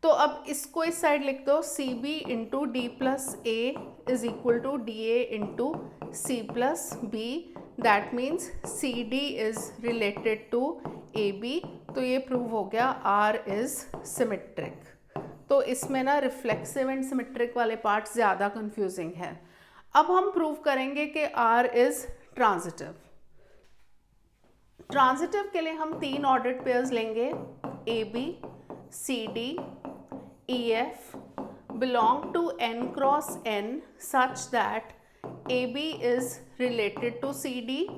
तो अब इसको इस साइड लिख दो, C B into D plus A is equal to D A into C plus B, that means C D is related to A B. तो ये prove हो गया आर इज सिमेट्रिक। तो इसमें ना रिफ्लेक्सिव एंड सिमेट्रिक वाले part ज़्यादा confusing है। अब हम प्रूव करेंगे कि आर इज ट्रांजिटिव। ट्रांजिटिव के लिए हम तीन ऑर्डर्ड पेयर्स लेंगे, A B, C D, EF belong to N cross N such that AB is related to CD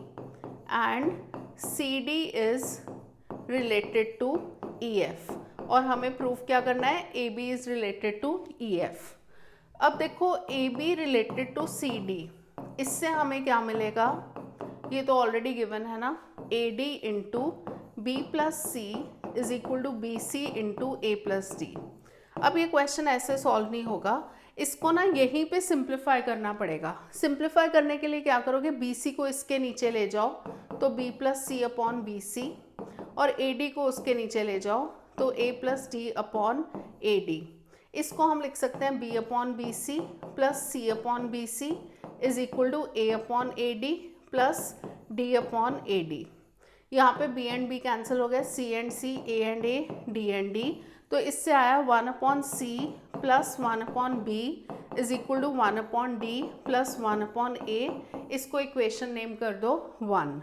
and CD is related to EF, और हमें प्रूफ क्या करना है, AB is related to EF। अब देखो AB related to CD, इससे हमें क्या मिलेगा, ये तो ऑलरेडी गिवन है ना, AD into B plus C is equal to BC into A plus D. अब ये क्वेश्चन ऐसे सॉल्व नहीं होगा, इसको ना यहीं पे सिंप्लीफाई करना पड़ेगा। सिंप्लीफाई करने के लिए क्या करोगे, BC को इसके नीचे ले जाओ तो B प्लस सी अपॉन BC, और AD को उसके नीचे ले जाओ तो A plus D upon AD। इसको हम लिख सकते हैं B upon BC plus C upon BC is equal to A upon AD plus D upon AD। यहाँ पे B एंड B कैंसिल हो गया, C and C, A and A, D and D, तो इससे आया 1 upon C plus 1 upon B is equal to 1 upon D plus 1 upon A। इसको equation name कर दो 1।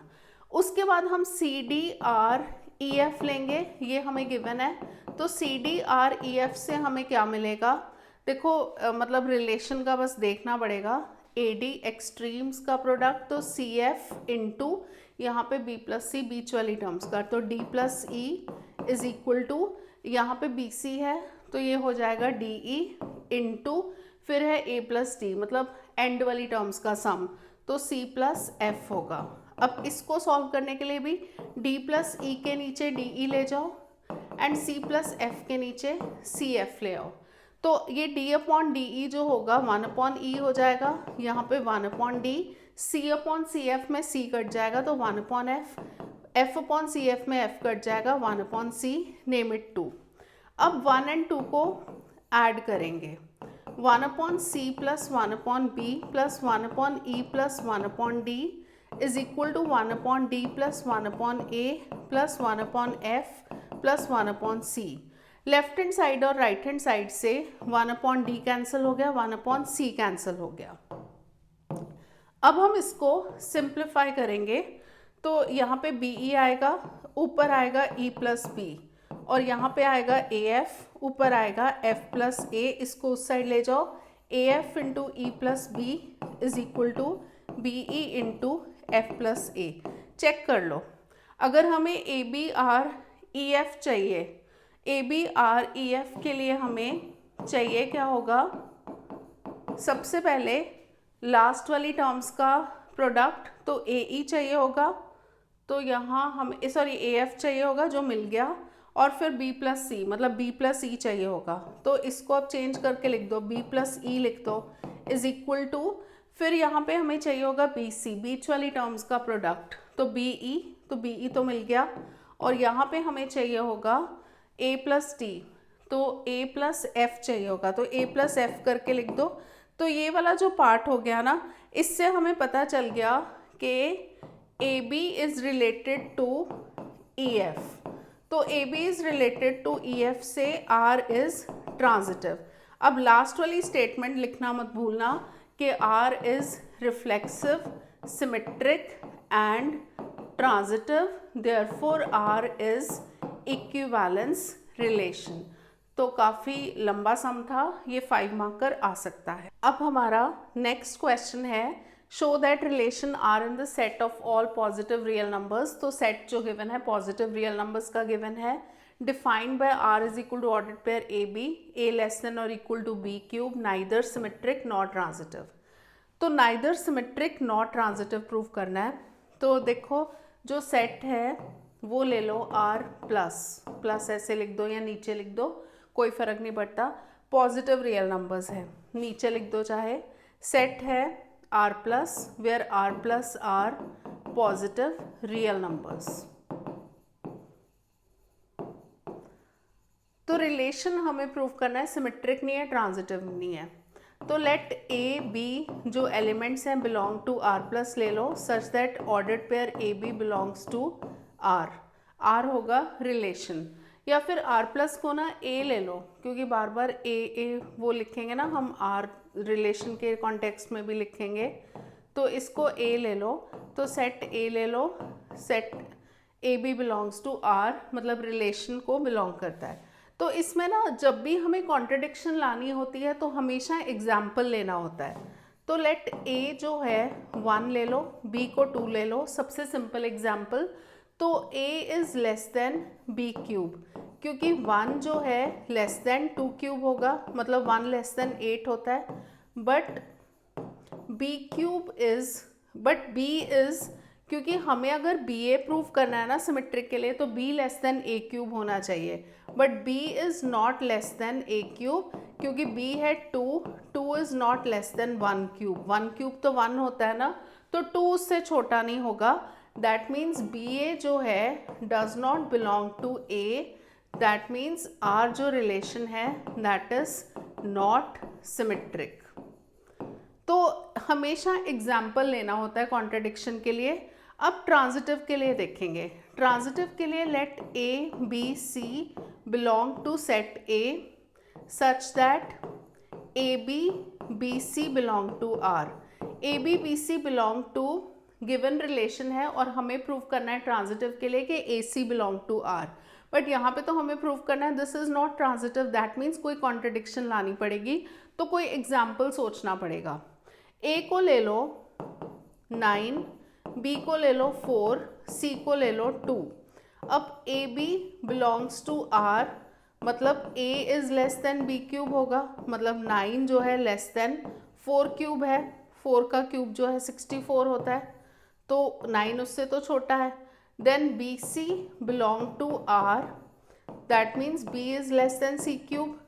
उसके बाद हम CDREF लेंगे, ये हमें गिवन है, तो CDREF से हमें क्या मिलेगा, देखो मतलब रिलेशन का बस देखना पड़ेगा, AD एक्सट्रीम्स का प्रोडक्ट तो CF इंटू यहाँ पे B प्लस सी बीच वाली टर्म्स का, तो D plus E is equal to यहाँ पे BC है तो ये हो जाएगा DE इंटू फिर है A प्लस D, मतलब एंड वाली टर्म्स का सम, तो C प्लस F होगा। अब इसको सॉल्व करने के लिए भी D प्लस E के नीचे DE ले जाओ एंड C प्लस F के नीचे CF ले आओ, तो ये D अपॉन DE जो होगा 1 अपॉन E हो जाएगा, यहाँ पे 1 upon D, C upon CF में C कट जाएगा तो 1 upon F, F upon CF में F कट जाएगा 1 अपॉन C, नेम इट 2। अब 1 एंड 2 को ऐड करेंगे, 1 upon C plus 1 upon B plus 1 upon E plus 1 upon D is equal to 1 upon D plus 1 upon A plus 1 upon F plus 1 upon C। Left hand side और right hand side से 1 upon D cancel हो गया, 1 upon C cancel हो गया। अब हम इसको simplify करेंगे तो यहाँ पे BE आएगा, ऊपर आएगा E प्लस B, और यहाँ पे आएगा AF, ऊपर आएगा F प्लस A, इसको उस साइड ले जाओ, AF into E plus B is equal to BE into F plus A। Check कर लो, अगर हमें ABREF चाहिए, ABREF के लिए हमें चाहिए क्या होगा, सबसे पहले लास्ट वाली टर्म्स का प्रोडक्ट तो AE चाहिए होगा, तो यहाँ हम सॉरी AF चाहिए होगा जो मिल गया, और फिर B प्लस C मतलब B प्लस E चाहिए होगा, तो इसको अब चेंज करके लिख दो, B प्लस E लिख दो इज इक्वल टू, फिर यहाँ पे हमें चाहिए होगा BC बीच वाली टर्म्स का प्रोडक्ट, तो BE, तो BE तो मिल गया, और यहाँ पे हमें चाहिए होगा A प्लस D, तो A प्लस F चाहिए होगा, तो A प्लस F करके लिख दो। तो ये वाला जो पार्ट हो गया ना, इससे हमें पता चल गया कि AB is related to EF, तो AB is related to EF से R इज ट्रांजिटिव। अब लास्ट वाली स्टेटमेंट लिखना मत भूलना कि R is reflexive, symmetric and transitive, therefore R is equivalence relation. तो काफ़ी लंबा सम था, ये 5 मार्कर आ सकता है। अब हमारा नेक्स्ट क्वेश्चन है, show that relation R in the set of all positive real numbers. तो सेट जो गिवन है पॉजिटिव रियल नंबर्स का गिवन है, defined by R is equal to order pair A b, a less than और equal to b cube, neither symmetric not transitive. तो neither symmetric not transitive prove करना है। तो देखो जो सेट है वो ले लो आर प्लस, प्लस ऐसे लिख दो या नीचे लिख दो, कोई फर्क नहीं पड़ता, पॉजिटिव रियल नंबर्स है, नीचे लिख दो चाहे। सेट है R plus where R plus R positive real numbers. तो रिलेशन हमें प्रूव करना है, सिमेट्रिक नहीं है, ट्रांजिटिव नहीं है। तो लेट ए बी जो एलिमेंट्स हैं बिलोंग टू आर प्लस ले लो, such that ordered pair A B belongs to R. R होगा रिलेशन, या फिर आर प्लस को ना ए ले लो, क्योंकि बार बार ए वो लिखेंगे ना हम, आर रिलेशन के कॉन्टेक्स्ट में भी लिखेंगे, तो इसको ए ले लो। तो सेट ए ले लो, set A B belongs to R मतलब रिलेशन को बिलोंग करता है। तो इसमें ना जब भी हमें कॉन्ट्रडिक्शन लानी होती है तो हमेशा एग्जाम्पल लेना होता है। तो लेट ए जो है 1 ले लो, बी को 2 ले लो, सबसे सिंपल एग्जाम्पल। तो A is less than B cube, क्योंकि 1 जो है लेस देन 2 क्यूब होगा, मतलब 1 लेस देन 8 होता है। But B cube is, but B is, क्योंकि हमें अगर बी ए प्रूव करना है ना सिमेट्रिक के लिए, तो B less than A cube होना चाहिए। But B is not less than A cube, क्योंकि बी है 2, 2 is not less than 1 cube, 1 cube तो 1 होता है ना, तो 2 उससे छोटा नहीं होगा। दैट मीन्स बी ए जो है does not belong to A, that means R जो रिलेशन है दैट इज़ नॉट सिमेट्रिक। तो हमेशा एग्जाम्पल लेना होता है कॉन्ट्रडिक्शन के लिए। अब ट्रांजिटिव के लिए देखेंगे। ट्रांजिटिव के लिए let A B C belong to set A such that A B B C belong to R. A B B C belong to given relation है और हमें प्रूव करना है ट्रांजिटिव के लिए कि ए सी बिलोंग टू आर। बट यहाँ पे तो हमें प्रूव करना है this is not transitive, that means कोई कॉन्ट्रडिक्शन लानी पड़ेगी, तो कोई एग्जाम्पल सोचना पड़ेगा। ए को ले लो 9, बी को ले लो 4, सी को ले लो 2। अब a B belongs to R, मतलब a is less than B cube होगा, मतलब 9 जो है लेस देन 4 क्यूब है, 4 का क्यूब जो है 64 होता है, तो 9 उससे तो छोटा है। Then B C belong to R, that means B is less than C cube,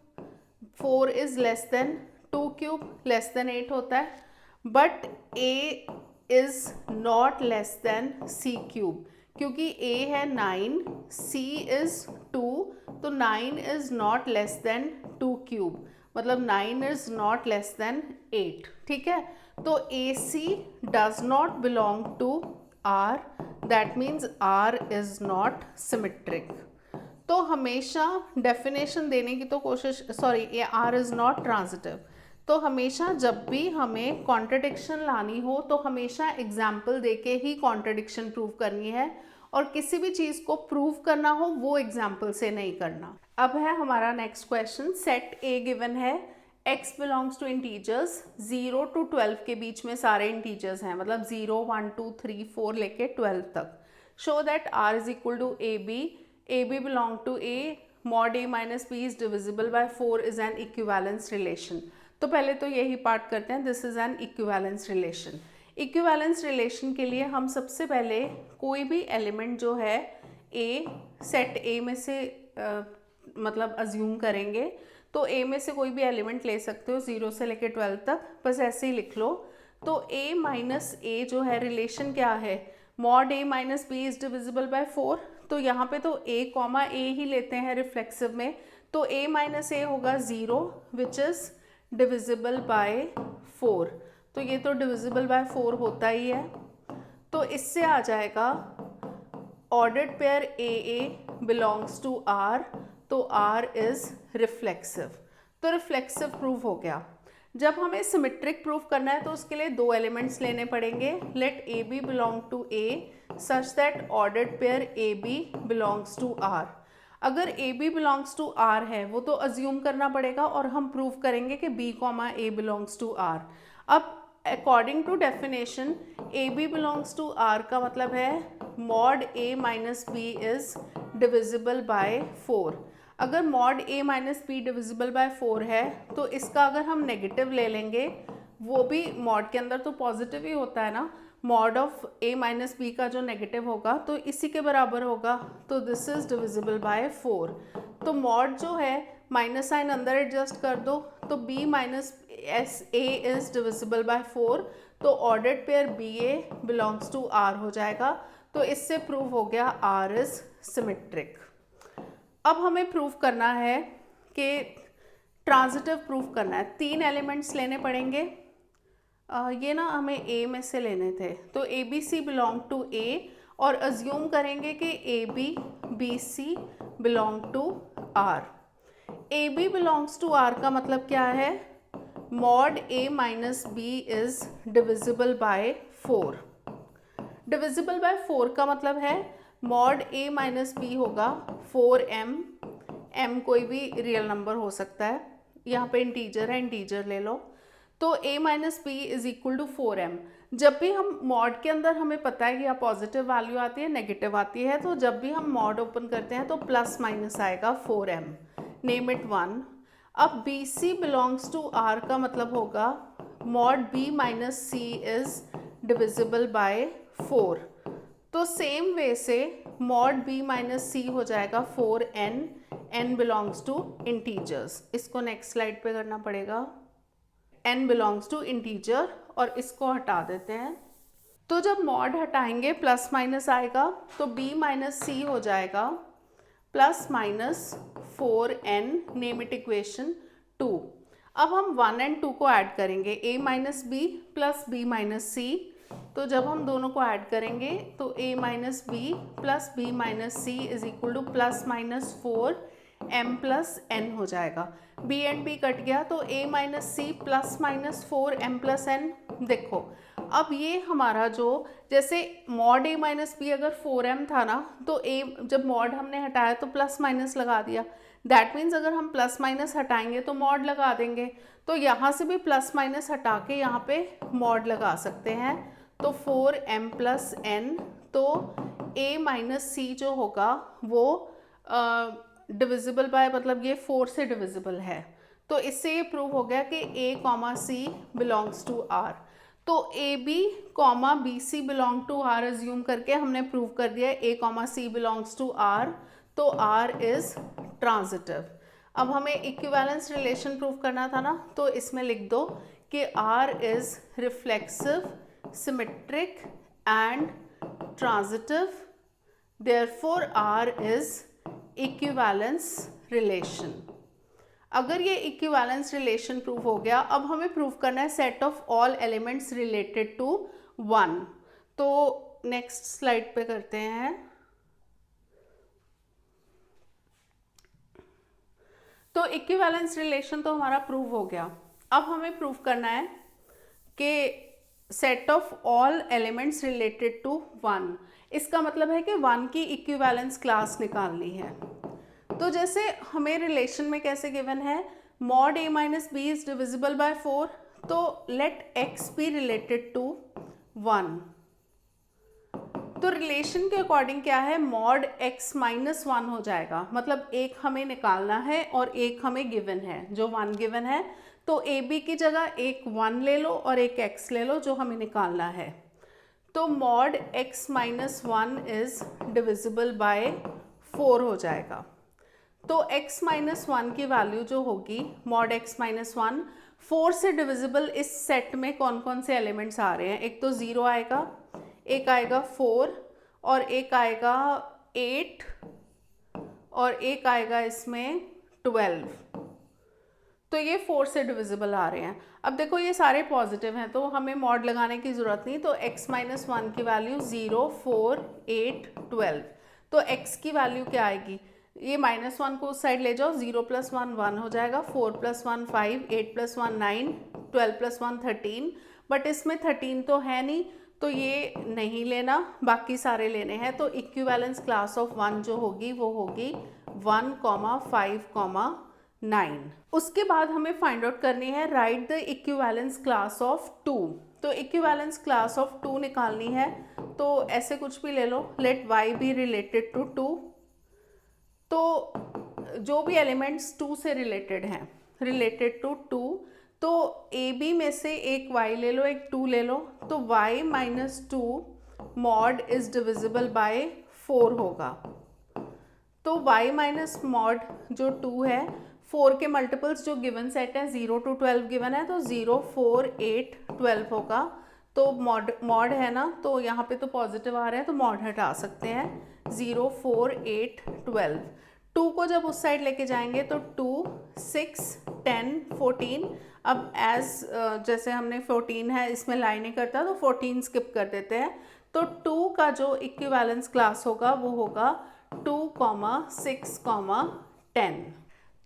4 is less than 2 cube, less than 8 होता है। But A is not less than C cube, क्योंकि ए है 9, सी इज़ 2, तो 9 is not less than 2 cube, मतलब 9 is not less than 8। ठीक है, तो a c does not belong to R, that means R is not symmetric. तो हमेशा definition देने की तो कोशिश, सॉरी, ये आर इज़ नॉट ट्रांजिटिव। तो हमेशा जब भी हमें कॉन्ट्रडिक्शन लानी हो तो हमेशा एग्जाम्पल देके ही कॉन्ट्रडिक्शन प्रूव करनी है, और किसी भी चीज़ को प्रूव करना हो वो एग्जाम्पल से नहीं करना। अब है हमारा next question. Set A given है, x belongs to integers 0 to 12 के बीच में सारे इंटीजर्स हैं, मतलब 0 1 2 3 4 लेके 12 तक। Show that r is equal to A B belong to a, mod a minus b is divisible by 4 is an equivalence relation. तो पहले तो यही पार्ट करते हैं, this is an equivalence relation. Equivalence relation के लिए हम सबसे पहले कोई भी एलिमेंट जो है ए, सेट ए में से मतलब अज्यूम करेंगे, तो ए में से कोई भी एलिमेंट ले सकते हो 0 से लेकर 12 तक, बस ऐसे ही लिख लो। तो ए माइनस ए जो है रिलेशन क्या है, mod A minus B is divisible by 4। तो यहाँ पे तो ए कॉमा ए ही लेते हैं रिफ्लेक्सिव में, तो ए माइनस ए होगा 0 विच इज़ डिविजिबल बाय 4। तो ये तो डिविजिबल बाय 4 होता ही है, तो इससे आ जाएगा ordered pair A belongs to are, तो आर इज रिफ्लेक्सिव। तो रिफ्लेक्सिव प्रूव हो गया। जब हमें सिमेट्रिक प्रूव करना है तो उसके लिए 2 एलिमेंट्स लेने पड़ेंगे। Let A B belong to A such that ordered pair A B belongs to are. अगर a B belongs to R है वो तो अज्यूम करना पड़ेगा, और हम प्रूव करेंगे कि b comma a belongs to R. अब according to definition a B belongs to are का मतलब है mod A minus B is divisible by 4। अगर mod A minus b divisible by 4 है तो इसका अगर हम नेगेटिव ले लेंगे, वो भी मॉड के अंदर तो पॉजिटिव ही होता है ना, mod of A minus B का जो नेगेटिव होगा तो इसी के बराबर होगा, तो दिस इज डिविजिबल बाय 4। तो मॉड जो है माइनस साइन अंदर एडजस्ट कर दो, तो b minus S A is divisible by 4, तो ordered pair B A belongs to R हो जाएगा। तो इससे प्रूव हो गया आर इज सिमेट्रिक। अब हमें प्रूव करना है कि ट्रांजिटिव प्रूव करना है, 3 एलिमेंट्स लेने पड़ेंगे। ये ना हमें ए में से लेने थे, तो A B C belong to A, और अज्यूम करेंगे कि a B B C belong to R. A B belongs to are का मतलब क्या है, mod A minus B is divisible by 4। Divisible by 4 का मतलब है मॉड ए माइनस बी होगा 4m, m कोई भी रियल नंबर हो सकता है, यहाँ पे इंटीजर है, इंटीजर ले लो। तो a minus B is equal to 4m। जब भी हम मॉड के अंदर हमें पता है कि यहाँ पॉजिटिव वैल्यू आती है, नेगेटिव आती है, तो जब भी हम मॉड ओपन करते हैं तो प्लस माइनस आएगा 4m, नेम इट 1। अब B C belongs to are का मतलब होगा mod B minus C is divisible by 4। तो सेम वे से मॉड बी माइनस सी हो जाएगा 4n, n belongs to integers. इसको नेक्स्ट स्लाइड पे करना पड़ेगा, n बिलोंग्स टू इंटीजर, और इसको हटा देते हैं। तो जब मॉड हटाएंगे प्लस माइनस आएगा, तो b माइनस सी हो जाएगा plus minus 4n, name it equation 2। अब हम 1 एंड 2 को ऐड करेंगे, a minus b plus b minus c. तो जब हम दोनों को ऐड करेंगे तो a minus b plus b minus C is equal to plus minus 4m plus n हो जाएगा। b एंड b कट गया, तो a minus C plus minus 4m plus n। देखो अब ये हमारा जो, जैसे मॉड a माइनस बी अगर 4m था ना, तो a जब मॉड हमने हटाया तो प्लस माइनस लगा दिया। दैट मीन्स अगर हम प्लस माइनस हटाएंगे तो मॉड लगा देंगे। तो यहाँ से भी प्लस माइनस हटा के यहाँ पे मॉड लगा सकते हैं, तो 4m प्लस n। तो a माइनस सी जो होगा वो डिविजिबल बाय, मतलब ये 4 से डिविजिबल है। तो इससे ये प्रूव हो गया कि a comma C belongs to r। तो ए B comma B C belong to R assume करके हमने प्रूव कर दिया a comma C belongs to r, तो r इज ट्रांजिटिव। अब हमें इक्विवेलेंस रिलेशन प्रूव करना था ना, तो इसमें लिख दो कि r is reflexive, symmetric and transitive, therefore r is equivalence relation. अगर ये इक्विवेलेंस रिलेशन प्रूव हो गया, अब हमें प्रूव करना है set of all elements related to 1। तो नेक्स्ट स्लाइड पे करते हैं। तो इक्विवेलेंस रिलेशन तो हमारा प्रूव हो गया। अब हमें प्रूव करना है कि set of all elements related to 1। इसका मतलब है कि 1 की इक्विवेलेंस क्लास निकालनी है। तो जैसे हमें रिलेशन में कैसे गिवन है, mod a minus B is divisible by 4, तो let x be related to 1। तो रिलेशन के अकॉर्डिंग क्या है, मॉड x माइनस 1 हो जाएगा, मतलब एक हमें निकालना है और एक हमें गिवन है, जो 1 गिवन है। तो ए बी की जगह एक 1 ले लो और एक x ले लो जो हमें निकालना है। तो mod x minus 1 is divisible by 4 हो जाएगा। तो x माइनस 1 की वैल्यू जो होगी, मॉड x माइनस 1, 4 से डिविजिबल इस सेट में कौन कौन से एलिमेंट्स आ रहे हैं। एक तो 0 आएगा, एक आएगा 4, और एक आएगा 8, और एक आएगा इसमें 12। तो ये 4 से डिविजिबल आ रहे हैं। अब देखो ये सारे पॉजिटिव हैं, तो हमें मॉड लगाने की ज़रूरत नहीं। तो x माइनस 1 की वैल्यू 0, 4, 8, 12। तो x की वैल्यू क्या आएगी, ये माइनस 1 को उस साइड ले जाओ, 0 प्लस 1 1 हो जाएगा, 4 प्लस 1 5, 8 प्लस 1 9, 12 प्लस 1 13। बट इसमें 13 तो है नहीं, तो ये नहीं लेना, बाकी सारे लेने हैं। तो इक्विवेलेंस क्लास ऑफ 1 जो होगी वो होगी 1, 5, 9। उसके बाद हमें फाइंड आउट करनी है right the equivalence class of 2। तो इक्विवेलेंस क्लास ऑफ 2 निकालनी है, तो ऐसे कुछ भी ले लो, let y b related to 2। तो जो भी एलिमेंट्स 2 से रिलेटेड हैं, रिलेटेड टू 2, तो ए बी में से एक y ले लो, एक 2 ले लो। तो y minus 2 mod is divisible by 4 होगा। तो y माइनस मॉड जो 2 है, 4 के मल्टीपल्स जो गिवन सेट है 0 to 12 गिवन है, तो 0, 4, 8, 12 होगा। तो मॉड है ना, तो यहाँ पे तो पॉजिटिव आ रहा है, तो मॉड हटा सकते हैं, 0, 4, 8, 12। 2 को जब उस साइड लेके जाएंगे तो 2, 6, 10, 14। अब जैसे हमने 14 है, इसमें लाइन नहीं करता, तो 14 स्किप कर देते हैं। तो 2 का जो इक्विवेलेंस क्लास होगा वो होगा 2, 6, 10।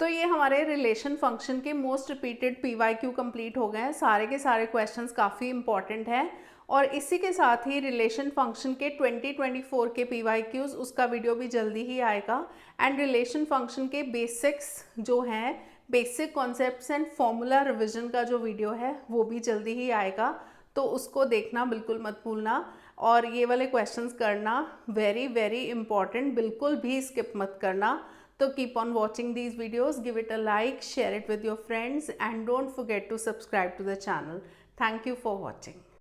तो ये हमारे रिलेशन फंक्शन के मोस्ट रिपीटेड PYQ कंप्लीट हो गए हैं। सारे के सारे क्वेश्चंस काफ़ी इंपॉर्टेंट हैं और इसी के साथ ही रिलेशन फंक्शन के 2024 के PYQs उसका वीडियो भी जल्दी ही आएगा। एंड रिलेशन फंक्शन के बेसिक्स जो हैं, basic concepts and formula revision का जो वीडियो है वो भी जल्दी ही आएगा, तो उसको देखना बिल्कुल मत भूलना। और ये वाले क्वेश्चंस करना वेरी वेरी इंपॉर्टेंट, बिल्कुल भी स्किप मत करना। तो keep on watching these videos, give it a like, share it with your friends and don't forget to subscribe to the channel. Thank you for watching.